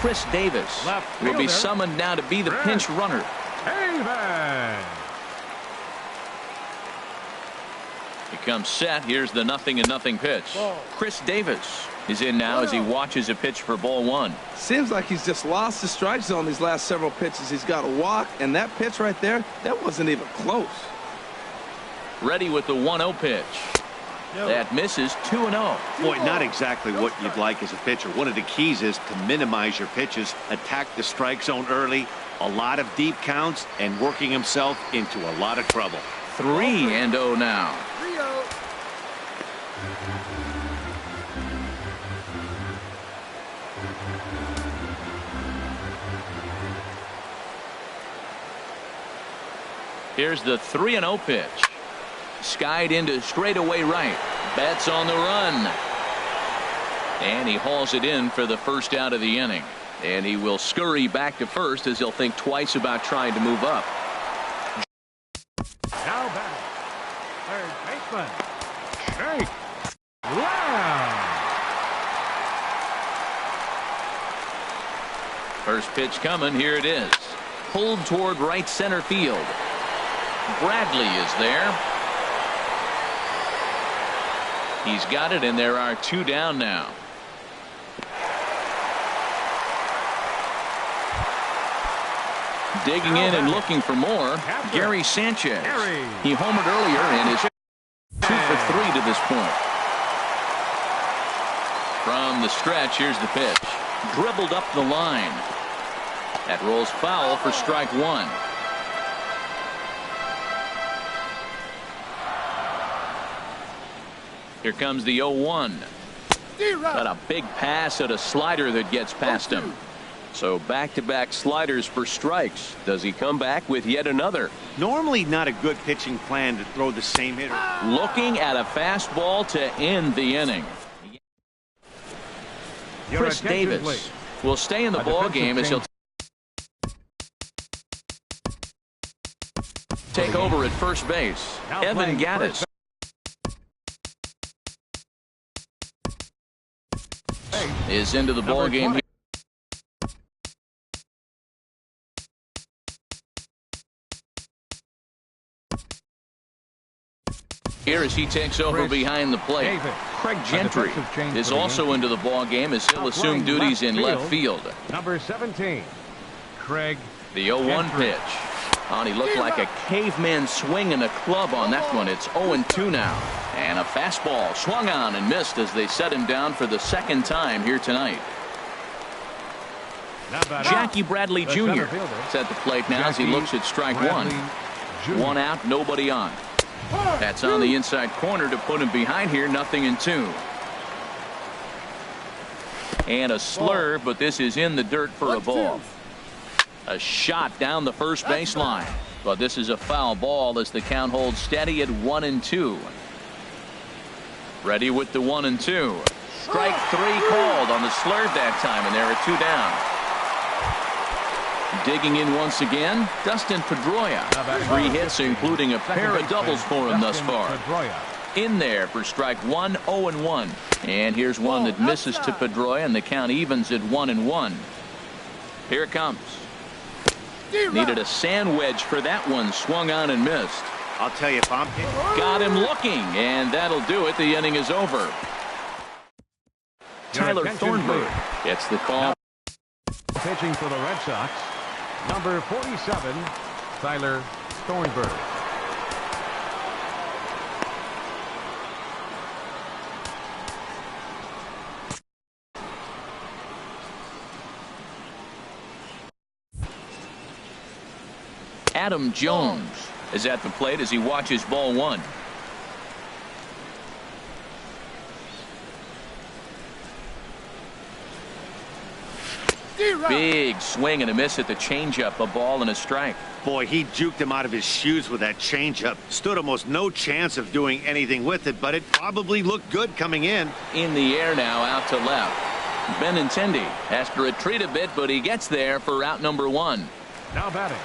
Chris Davis will be summoned now to be the pinch runner. He comes set. Here's the 0-0 pitch. Chris Davis is in now as he watches a pitch for ball 1. Seems like he's just lost the strike zone these last several pitches. He's got a walk, and that pitch right there, that wasn't even close. Ready with the 1-0 pitch. That misses. 2-0. Boy, not exactly what you'd like as a pitcher. One of the keys is to minimize your pitches, attack the strike zone early, a lot of deep counts, and working himself into a lot of trouble. 3-0 now. 3-0. Here's the 3-0 pitch. Skied into straightaway right. Bats on the run. And he hauls it in for the first out of the inning. And he will scurry back to first as he'll think twice about trying to move up. Now back. Third baseman. Shake. Wow. First pitch coming. Here it is. Pulled toward right center field. Bradley is there. He's got it, and there are 2 down now. Digging in and looking for more, Gary Sanchez. He homered earlier and is 2 for 3 to this point. From the stretch, here's the pitch. Dribbled up the line. That rolls foul for strike 1. Here comes the 0-1. Got a big pass at a slider that gets past him. So back-to-back sliders for strikes. Does he come back with yet another? Normally not a good pitching plan to throw the same hitter. Looking at a fastball to end the inning. Chris Davis will stay in the ball game as he'll take over at first base. Evan Gattis is into the ball game. Here as he takes over behind the plate. Craig Gentry is also into the ball game as he'll assume duties in left field. Number 17, Craig. The 0-1 pitch. And he looked like a caveman swinging a club on that one. It's 0-2 now. And a fastball swung on and missed as they set him down for the second time here tonight. Jackie Bradley Jr. is at the plate now as he looks at strike one. One out, nobody on. That's on the inside corner to put him behind here, 0-2. And a slurve, but this is in the dirt for a ball. A shot down the first baseline. But this is a foul ball as the count holds steady at 1-2. Ready with the 1-2. Strike three called on the slurve that time, and there are two down. Digging in once again, Dustin Pedroia. 3 hits, including a pair of doubles for him thus far. In there for strike one, 0-1. And here's one that misses to Pedroia, and the count evens at 1-1. Here it comes. Needed a sand wedge for that one. Swung on and missed. I'll tell you, if I'm... Got him looking, and that'll do it. The inning is over. Tyler Thornburg gets the call. Pitching for the Red Sox, number 47, Tyler Thornburg. Adam Jones is at the plate as he watches ball one. Big swing and a miss at the changeup. A ball and a strike. Boy, he juked him out of his shoes with that changeup. Stood almost no chance of doing anything with it, but it probably looked good coming in. In the air now, out to left. Benintendi has to retreat a bit, but he gets there for out number one. Now batting.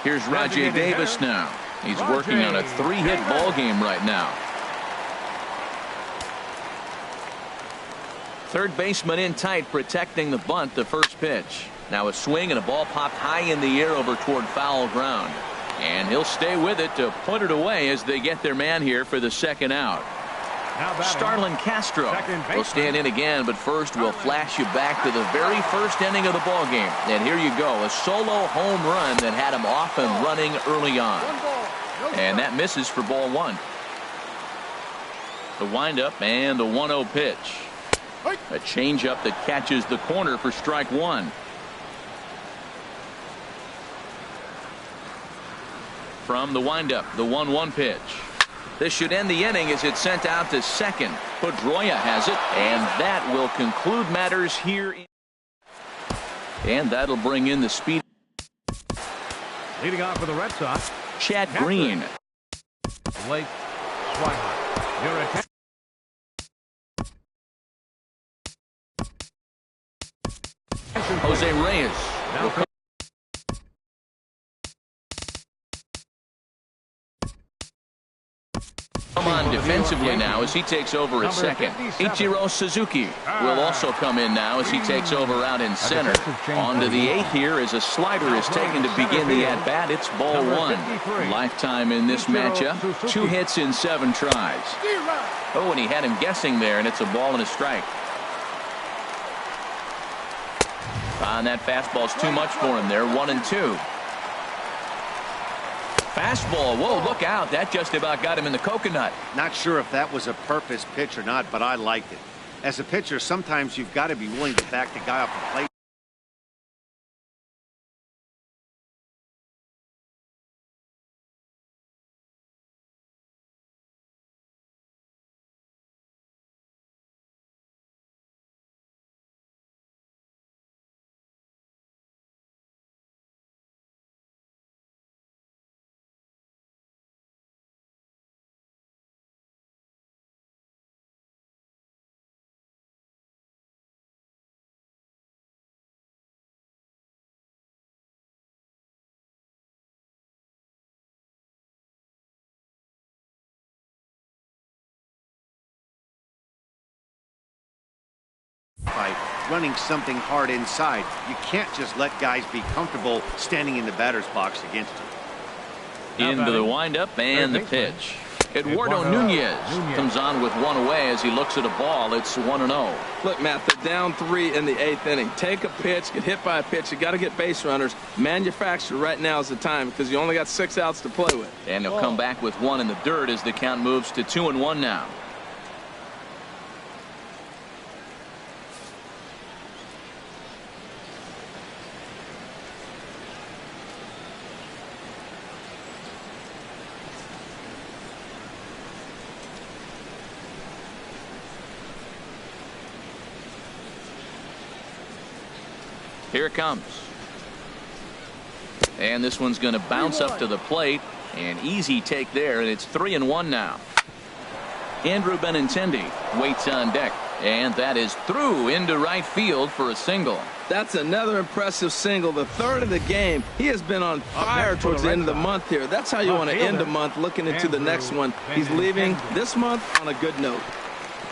Here's Rajay Davis now. He's working on a 3-hit ball game right now. Third baseman in tight, protecting the bunt. The first pitch. Now a swing and a ball popped high in the air over toward foul ground. And he'll stay with it to put it away as they get their man here for the second out. Starlin Castro will stand in again, but first we'll flash you back to the very first inning of the ball game. And here you go, a solo home run that had him off and running early on. And that misses for ball one. The windup and the 1-0 pitch. A changeup that catches the corner for strike one. From the windup, the 1-1 pitch. This should end the inning as it's sent out to second. Pedroia has it, and that will conclude matters here. And that'll bring in the speed. Leading off for the Red Sox, Chad Green. Blake Swihart. Your attention. Jose Reyes. Now come on defensively now as he takes over at second. Ichiro Suzuki will also come in now as he takes over out in center. On to the 8th here as a slider is taken to begin the at-bat. It's ball one. Lifetime in this matchup. 2 hits in 7 tries. Oh, and he had him guessing there, and it's a ball and a strike. And that fastball's too much for him there. 1-2. Fastball. Whoa, look out. That just about got him in the coconut. Not sure if that was a purpose pitch or not, but I liked it. As a pitcher, sometimes you've got to be willing to back the guy off the plate. By running something hard inside. You can't just let guys be comfortable standing in the batter's box against you. Into the windup and the pitch. Eduardo Nunez comes on with one away as he looks at a ball. It's 1-0. Look, Matt, they're down 3 in the 8th inning. Take a pitch, get hit by a pitch. You got to get base runners. Manufacture right now is the time because you only got 6 outs to play with. And he'll come back with 1 in the dirt as the count moves to 2-1 now. Here it comes. And this one's going to bounce up to the plate. An easy take there, and it's 3-1 now. Andrew Benintendi waits on deck, and that is through into right field for a single. That's another impressive single, the third of the game. He has been on fire towards the end of the month here. That's how you want to end a month, looking into the next one. He's leaving this month on a good note.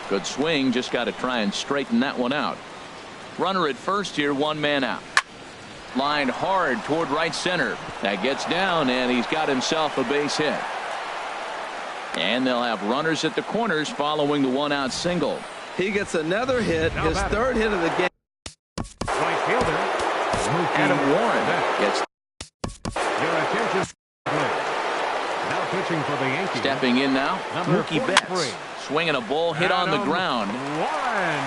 Good swing, just got to try and straighten that one out. Runner at first here, one man out. Lined hard toward right center. That gets down, and he's got himself a base hit. And they'll have runners at the corners following the one-out single. He gets another hit, his third hit of the game. Right fielder, Adam Warren gets your attention. Now pitching for the Yankees. stepping in now. Number Mookie 43. Betts swinging a ball hit on the ground. Warren.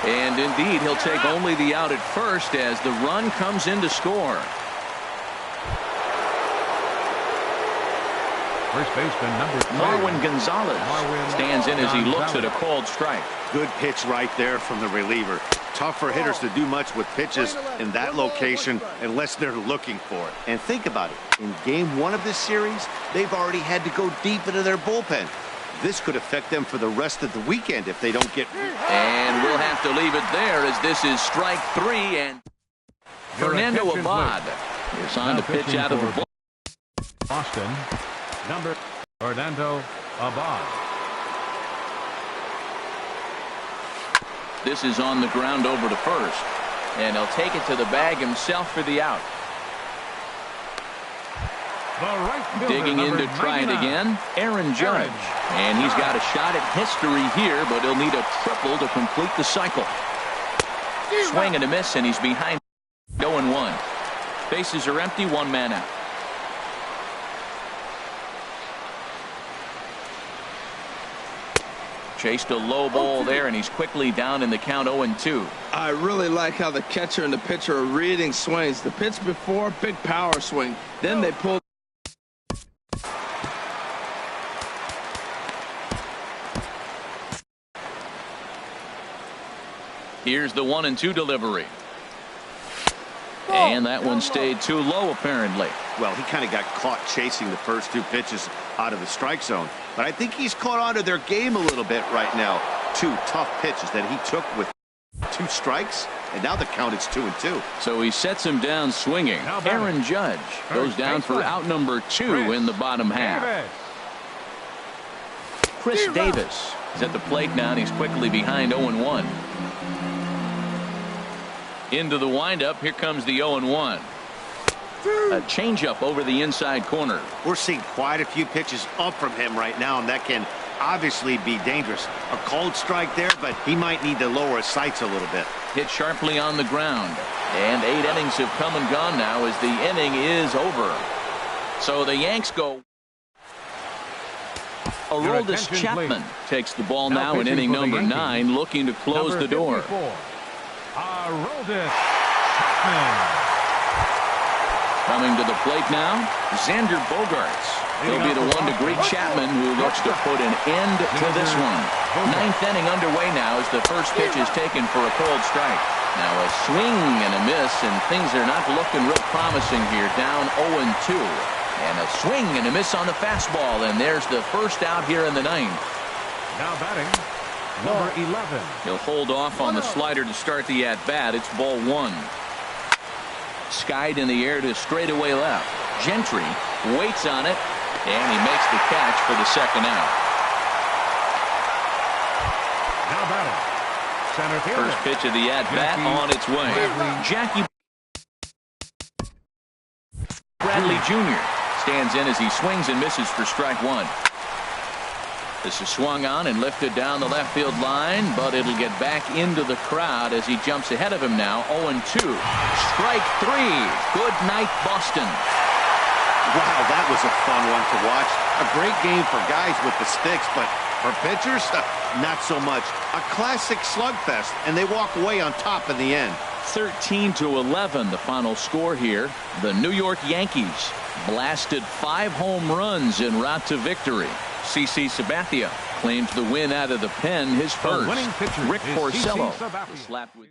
And indeed, he'll take only the out at first as the run comes in to score. First baseman number 3. Marwin Gonzalez stands in as he looks at a called strike. Good pitch right there from the reliever. Tough for hitters to do much with pitches in that location unless they're looking for it. And think about it. In game 1 of this series, they've already had to go deep into their bullpen. This could affect them for the rest of the weekend if they don't get... And we'll have to leave it there as this is strike 3. And Fernando Abad is on to pitch out of the ball. Boston, number Fernando Abad. This is on the ground over to first. And he'll take it to the bag himself for the out. Digging in to try it again, Aaron Judge. And he's got a shot at history here, but he'll need a triple to complete the cycle. Swing and a miss, and he's behind 0-1. Bases are empty, one man out. Chased a low ball there, and he's quickly down in the count 0-2. I really like how the catcher and the pitcher are reading swings. The pitch before, big power swing. Then they pull. Here's the 1-2 delivery. And that one stayed too low, apparently. Well, he kind of got caught chasing the first 2 pitches out of the strike zone. But I think he's caught on to their game a little bit right now. 2 tough pitches that he took with 2 strikes, and now the count is 2-2. So he sets him down swinging. Aaron Judge goes down for out number 2 in the bottom half. Chris Davis is at the plate now, and he's quickly behind 0-1. Into the windup, here comes the 0-1. A changeup over the inside corner. We're seeing quite a few pitches up from him right now, and that can obviously be dangerous. A cold strike there, but he might need to lower his sights a little bit. Hit sharply on the ground. And 8 innings have come and gone now as the inning is over. So the Yanks go. Aroldis Chapman takes the ball now in inning number 9, looking to close the door. Aroldis Chapman. Coming to the plate now, Xander Bogaerts. He'll be the one to greet Chapman, who looks to put an end to this one. 9th inning underway now as the first pitch is taken for a cold strike. Now a swing and a miss, and things are not looking real promising here. Down 0-2. And a swing and a miss on the fastball, and there's the first out here in the 9th. Now batting, number 11. He'll hold off on the slider to start the at-bat. It's ball 1. Skied in the air to straightaway left. Gentry waits on it, and he makes the catch for the second out. Now batting, center fielder. First pitch of the at-bat on its way. Jackie Bradley Jr. stands in as he swings and misses for strike 1. This is swung on and lifted down the left field line, but it'll get back into the crowd as he jumps ahead of him now. 0-2. Strike 3. Good night, Boston. Wow, that was a fun one to watch. A great game for guys with the sticks, but for pitchers, not so much. A classic slugfest, and they walk away on top in the end. 13-11, the final score here. The New York Yankees blasted 5 home runs en route to victory. CC Sabathia claims the win out of the pen, his first. Winning pitcher Rick is Porcello CC Sabathia. slapped with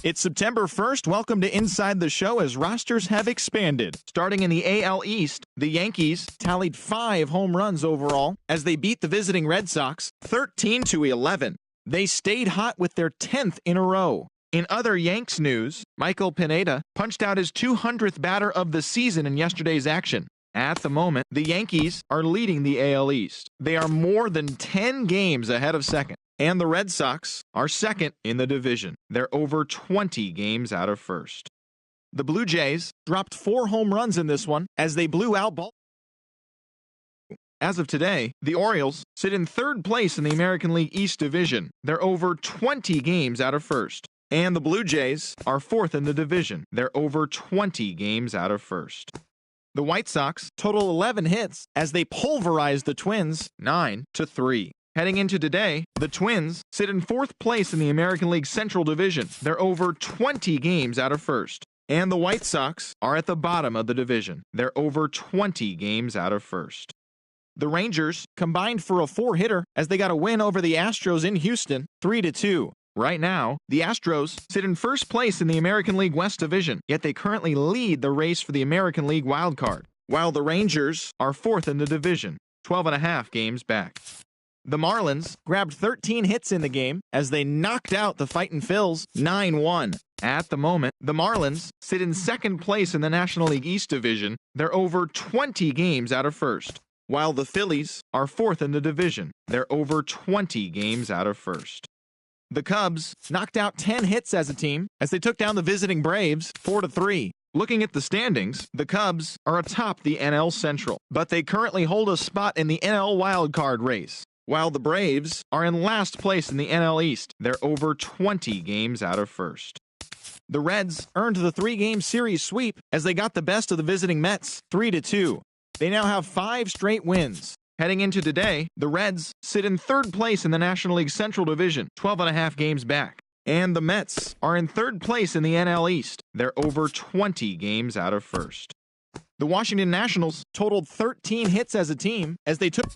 It's September 1st. Welcome to Inside the Show as rosters have expanded. Starting in the AL East, the Yankees tallied 5 home runs overall as they beat the visiting Red Sox 13-11. They stayed hot with their 10th in a row. In other Yanks news, Michael Pineda punched out his 200th batter of the season in yesterday's action. At the moment, the Yankees are leading the AL East. They are more than 10 games ahead of second. And the Red Sox are second in the division. They're over 20 games out of first. The Blue Jays dropped 4 home runs in this one as they blew out Baltimore. As of today, the Orioles sit in third place in the American League East Division. They're over 20 games out of first. And the Blue Jays are fourth in the division. They're over 20 games out of first. The White Sox total 11 hits as they pulverized the Twins 9-3. Heading into today, the Twins sit in fourth place in the American League Central Division. They're over 20 games out of first. And the White Sox are at the bottom of the division. They're over 20 games out of first. The Rangers combined for a 4-hitter as they got a win over the Astros in Houston, 3-2. Right now, the Astros sit in first place in the American League West Division, yet they currently lead the race for the American League wildcard, while the Rangers are fourth in the division, 12.5 games back. The Marlins grabbed 13 hits in the game as they knocked out the Fightin' Phils 9-1. At the moment, the Marlins sit in second place in the National League East Division. They're over 20 games out of first, while the Phillies are fourth in the division. They're over 20 games out of first. The Cubs knocked out 10 hits as a team as they took down the visiting Braves 4-3. Looking at the standings, the Cubs are atop the NL Central, but they currently hold a spot in the NL wildcard race, while the Braves are in last place in the NL East. They're over 20 games out of first. The Reds earned the 3-game series sweep as they got the best of the visiting Mets 3-2. They now have 5 straight wins. Heading into today, the Reds sit in third place in the National League Central Division, 12.5 games back. And the Mets are in third place in the NL East. They're over 20 games out of first. The Washington Nationals totaled 13 hits as a team as they took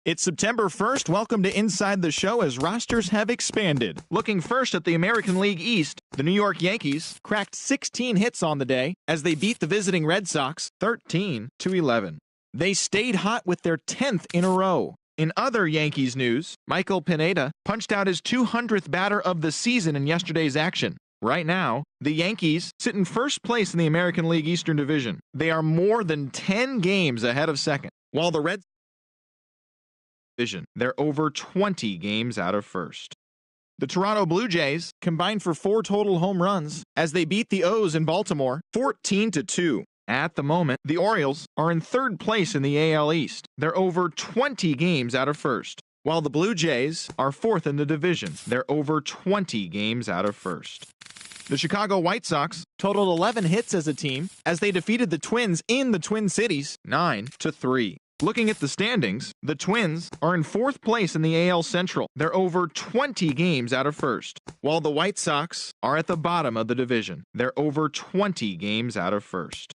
It's September 1st. Welcome to Inside the Show as rosters have expanded. Looking first at the American League East, the New York Yankees cracked 16 hits on the day as they beat the visiting Red Sox 13-11. They stayed hot with their 10th in a row. In other Yankees news, Michael Pineda punched out his 200th batter of the season in yesterday's action. Right now, the Yankees sit in first place in the American League Eastern Division. They are more than 10 games ahead of second, while the Red division. They're over 20 games out of first. The Toronto Blue Jays combined for 4 total home runs as they beat the O's in Baltimore 14-2. At the moment, the Orioles are in 3rd place in the AL East. They're over 20 games out of first, while the Blue Jays are 4th in the division. They're over 20 games out of first. The Chicago White Sox totaled 11 hits as a team as they defeated the Twins in the Twin Cities 9-3. Looking at the standings, the Twins are in 4th place in the AL Central. They're over 20 games out of first, while the White Sox are at the bottom of the division. They're over 20 games out of first.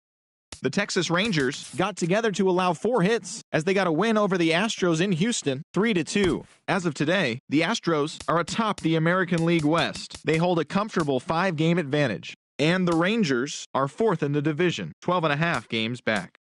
The Texas Rangers got together to allow 4 hits as they got a win over the Astros in Houston 3-2. As of today, the Astros are atop the American League West. They hold a comfortable 5-game advantage, and the Rangers are 4th in the division, 12.5 games back.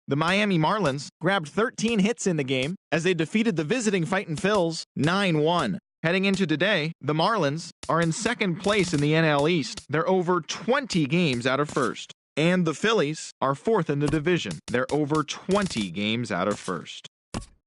The Miami Marlins grabbed 13 hits in the game as they defeated the visiting Fightin' Phils 9-1. Heading into today, the Marlins are in 2nd place in the NL East. They're over 20 games out of first. And the Phillies are 4th in the division. They're over 20 games out of first.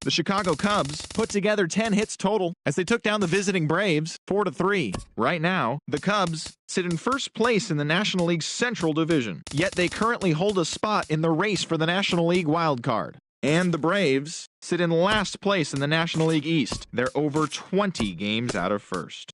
The Chicago Cubs put together 10 hits total as they took down the visiting Braves 4-3. Right now, the Cubs sit in 1st place in the National League's Central Division, yet they currently hold a spot in the race for the National League wild card. And the Braves sit in last place in the National League East. They're over 20 games out of first.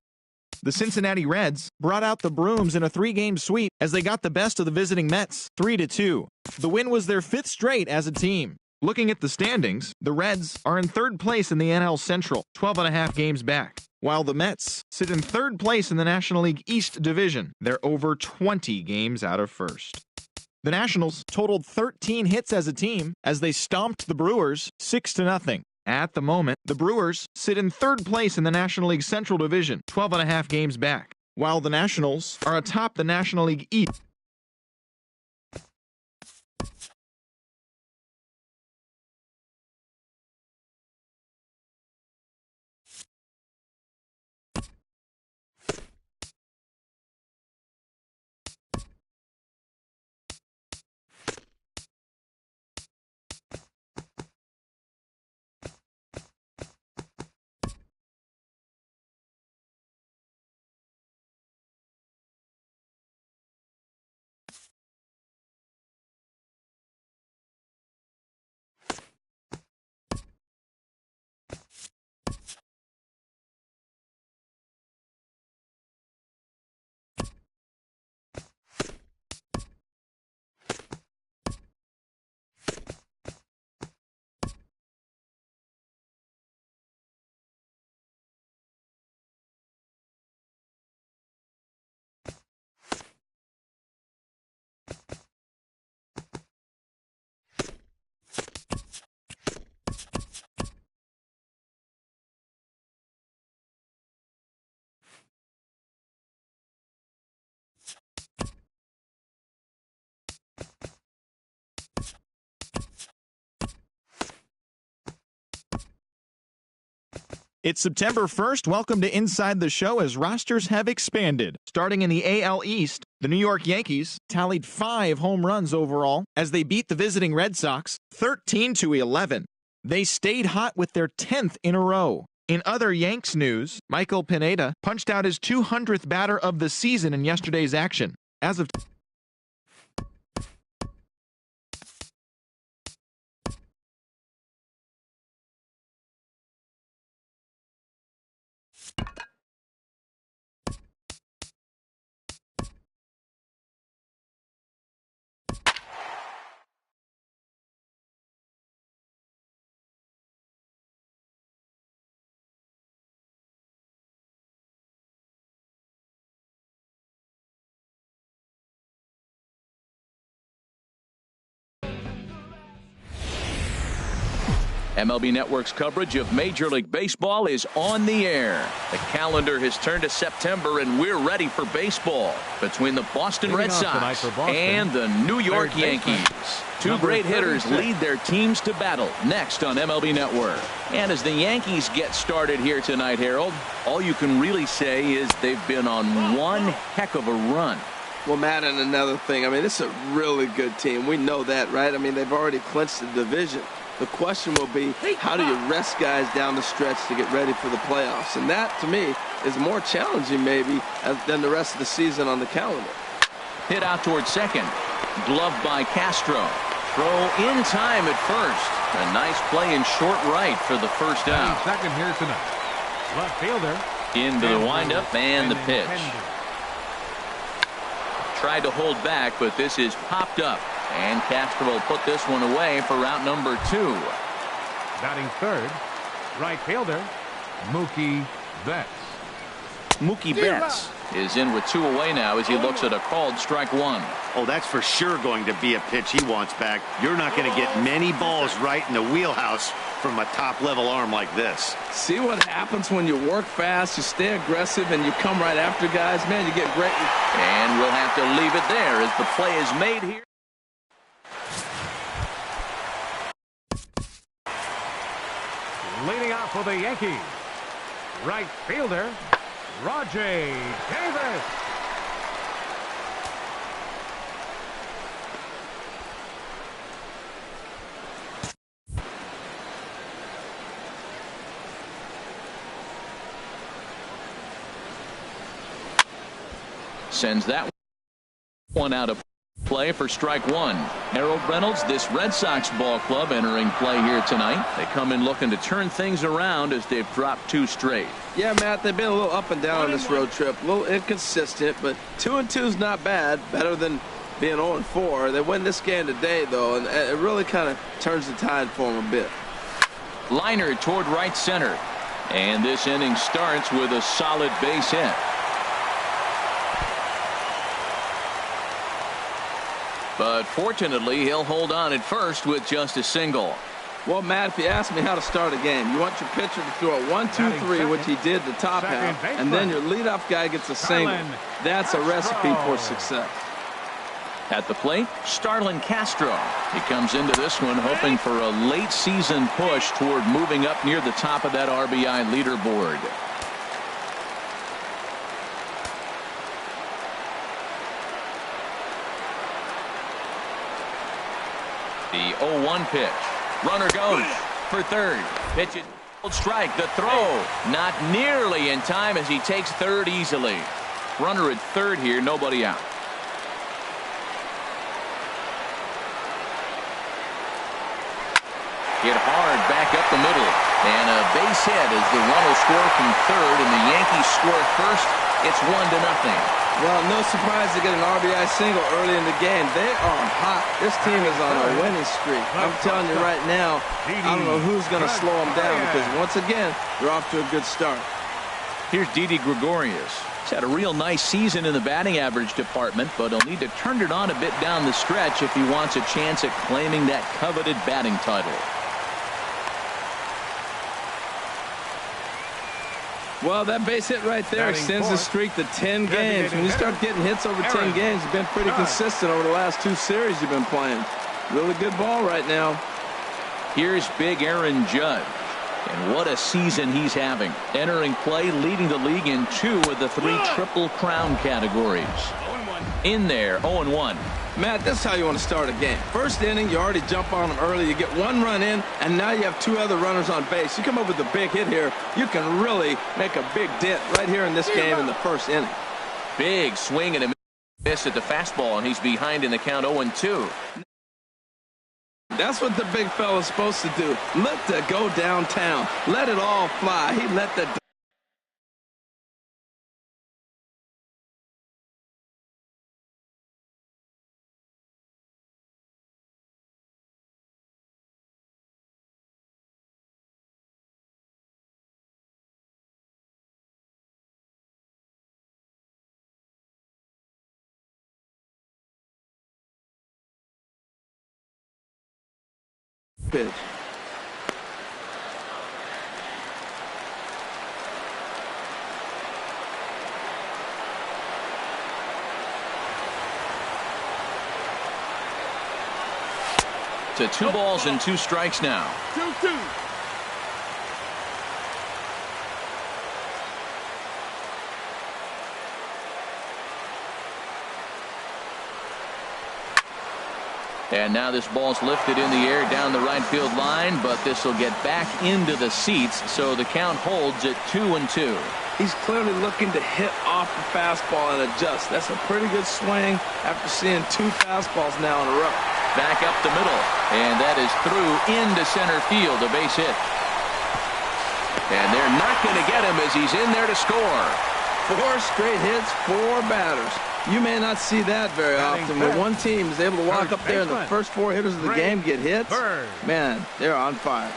The Cincinnati Reds brought out the brooms in a 3-game sweep as they got the best of the visiting Mets 3-2. The win was their 5th straight as a team. Looking at the standings, the Reds are in 3rd place in the NL Central, 12.5 games back, while the Mets sit in 3rd place in the National League East Division. They're over 20 games out of first. The Nationals totaled 13 hits as a team as they stomped the Brewers 6-0. At the moment, the Brewers sit in 3rd place in the National League Central Division, 12.5 games back, while the Nationals are atop the National League East. It's September 1st. Welcome to Inside the Show as rosters have expanded. Starting in the AL East, the New York Yankees tallied 5 home runs overall as they beat the visiting Red Sox 13-11. They stayed hot with their 10th in a row. In other Yanks news, Michael Pineda punched out his 200th batter of the season in yesterday's action. As of MLB Network's coverage of Major League Baseball is on the air. The calendar has turned to September, and we're ready for baseball between the Boston Red Sox and the New York Yankees. 2 great hitters lead their teams to battle next on MLB Network. And as the Yankees get started here tonight, Harold, all you can really say is they've been on one heck of a run. Well, Matt, and another thing, I mean, this is a really good team. We know that, right? I mean, they've already clinched the division. The question will be, how do you rest guys down the stretch to get ready for the playoffs? And that, to me, is more challenging maybe than the rest of the season on the calendar. Hit out towards second. Gloved by Castro. Throw in time at first. A nice play in short right for the first down. Second here tonight. Left fielder. Into the windup and the pitch. Tried to hold back, but this is popped up. And Castro will put this one away for route number 2. Batting third. Right fielder. Mookie Betts. Mookie Betts is in with 2 away now as he looks at a called strike 1. Oh, that's for sure going to be a pitch he wants back. You're not going to get many balls right in the wheelhouse from a top-level arm like this. See what happens when you work fast, you stay aggressive, and you come right after guys? Man, you get great. And we'll have to leave it there as the play is made here. Leading off for the Yankees. Right fielder. Rajay Davis. Sends that one out of play for strike 1. Harold Reynolds, this Red Sox ball club entering play here tonight. They come in looking to turn things around as they've dropped 2 straight. Yeah, Matt, they've been a little up and down on this road trip. A little inconsistent, but 2-2 is not bad. Better than being 0-4. They win this game today, though, and it really kind of turns the tide for them a bit. Liner toward right center. And this inning starts with a solid base hit. But fortunately, he'll hold on at first with just a single. Well, Matt, if you ask me how to start a game, you want your pitcher to throw a 1-2-3, which he did the top half, and then your leadoff guy gets a single. That's a recipe for success. At the plate, Starlin Castro. He comes into this one hoping for a late season push toward moving up near the top of that RBI leaderboard. The 0-1 pitch. Runner goes for third. Pitch it. Strike. The throw. Not nearly in time as he takes third easily. Runner at third here. Nobody out. Hit hard back up the middle. And a base hit as the run will score from third and the Yankees score first. It's 1-0. Well, no surprise to get an RBI single early in the game. They are hot. This team is on a winning streak. I'm telling you right now, I don't know who's going to slow them down because once again, they're off to a good start. Here's Didi Gregorius. He's had a real nice season in the batting average department, but he'll need to turn it on a bit down the stretch if he wants a chance at claiming that coveted batting title. Well, that base hit right there extends the streak to 10 games. When you start getting hits over 10 games, you've been pretty consistent over the last 2 series you've been playing. Really good ball right now. Here's big Aaron Judge. And what a season he's having. Entering play, leading the league in 2 of the 3 Triple Crown categories. In there, 0-1. Matt, this is how you want to start a game. First inning, you already jump on them early. You get 1 run in, and now you have 2 other runners on base. You come up with a big hit here, you can really make a big dent right here in this game in the first inning. Big swing and a miss at the fastball, and he's behind in the count 0-2. That's what the big fella's supposed to do. Let the go downtown. Let it all fly. He let the pitch. To 2 balls and 2 strikes now. 2-2. And now this ball's lifted in the air down the right field line, but this will get back into the seats, so the count holds at 2-2. He's clearly looking to hit off the fastball and adjust. That's a pretty good swing after seeing 2 fastballs now in a row. Back up the middle, and that is through into center field, a base hit. And they're not going to get him as he's in there to score. 4 straight hits, 4 batters. You may not see that very often, but one team is able to walk up there and the first 4 hitters of the game get hits. Man, they're on fire.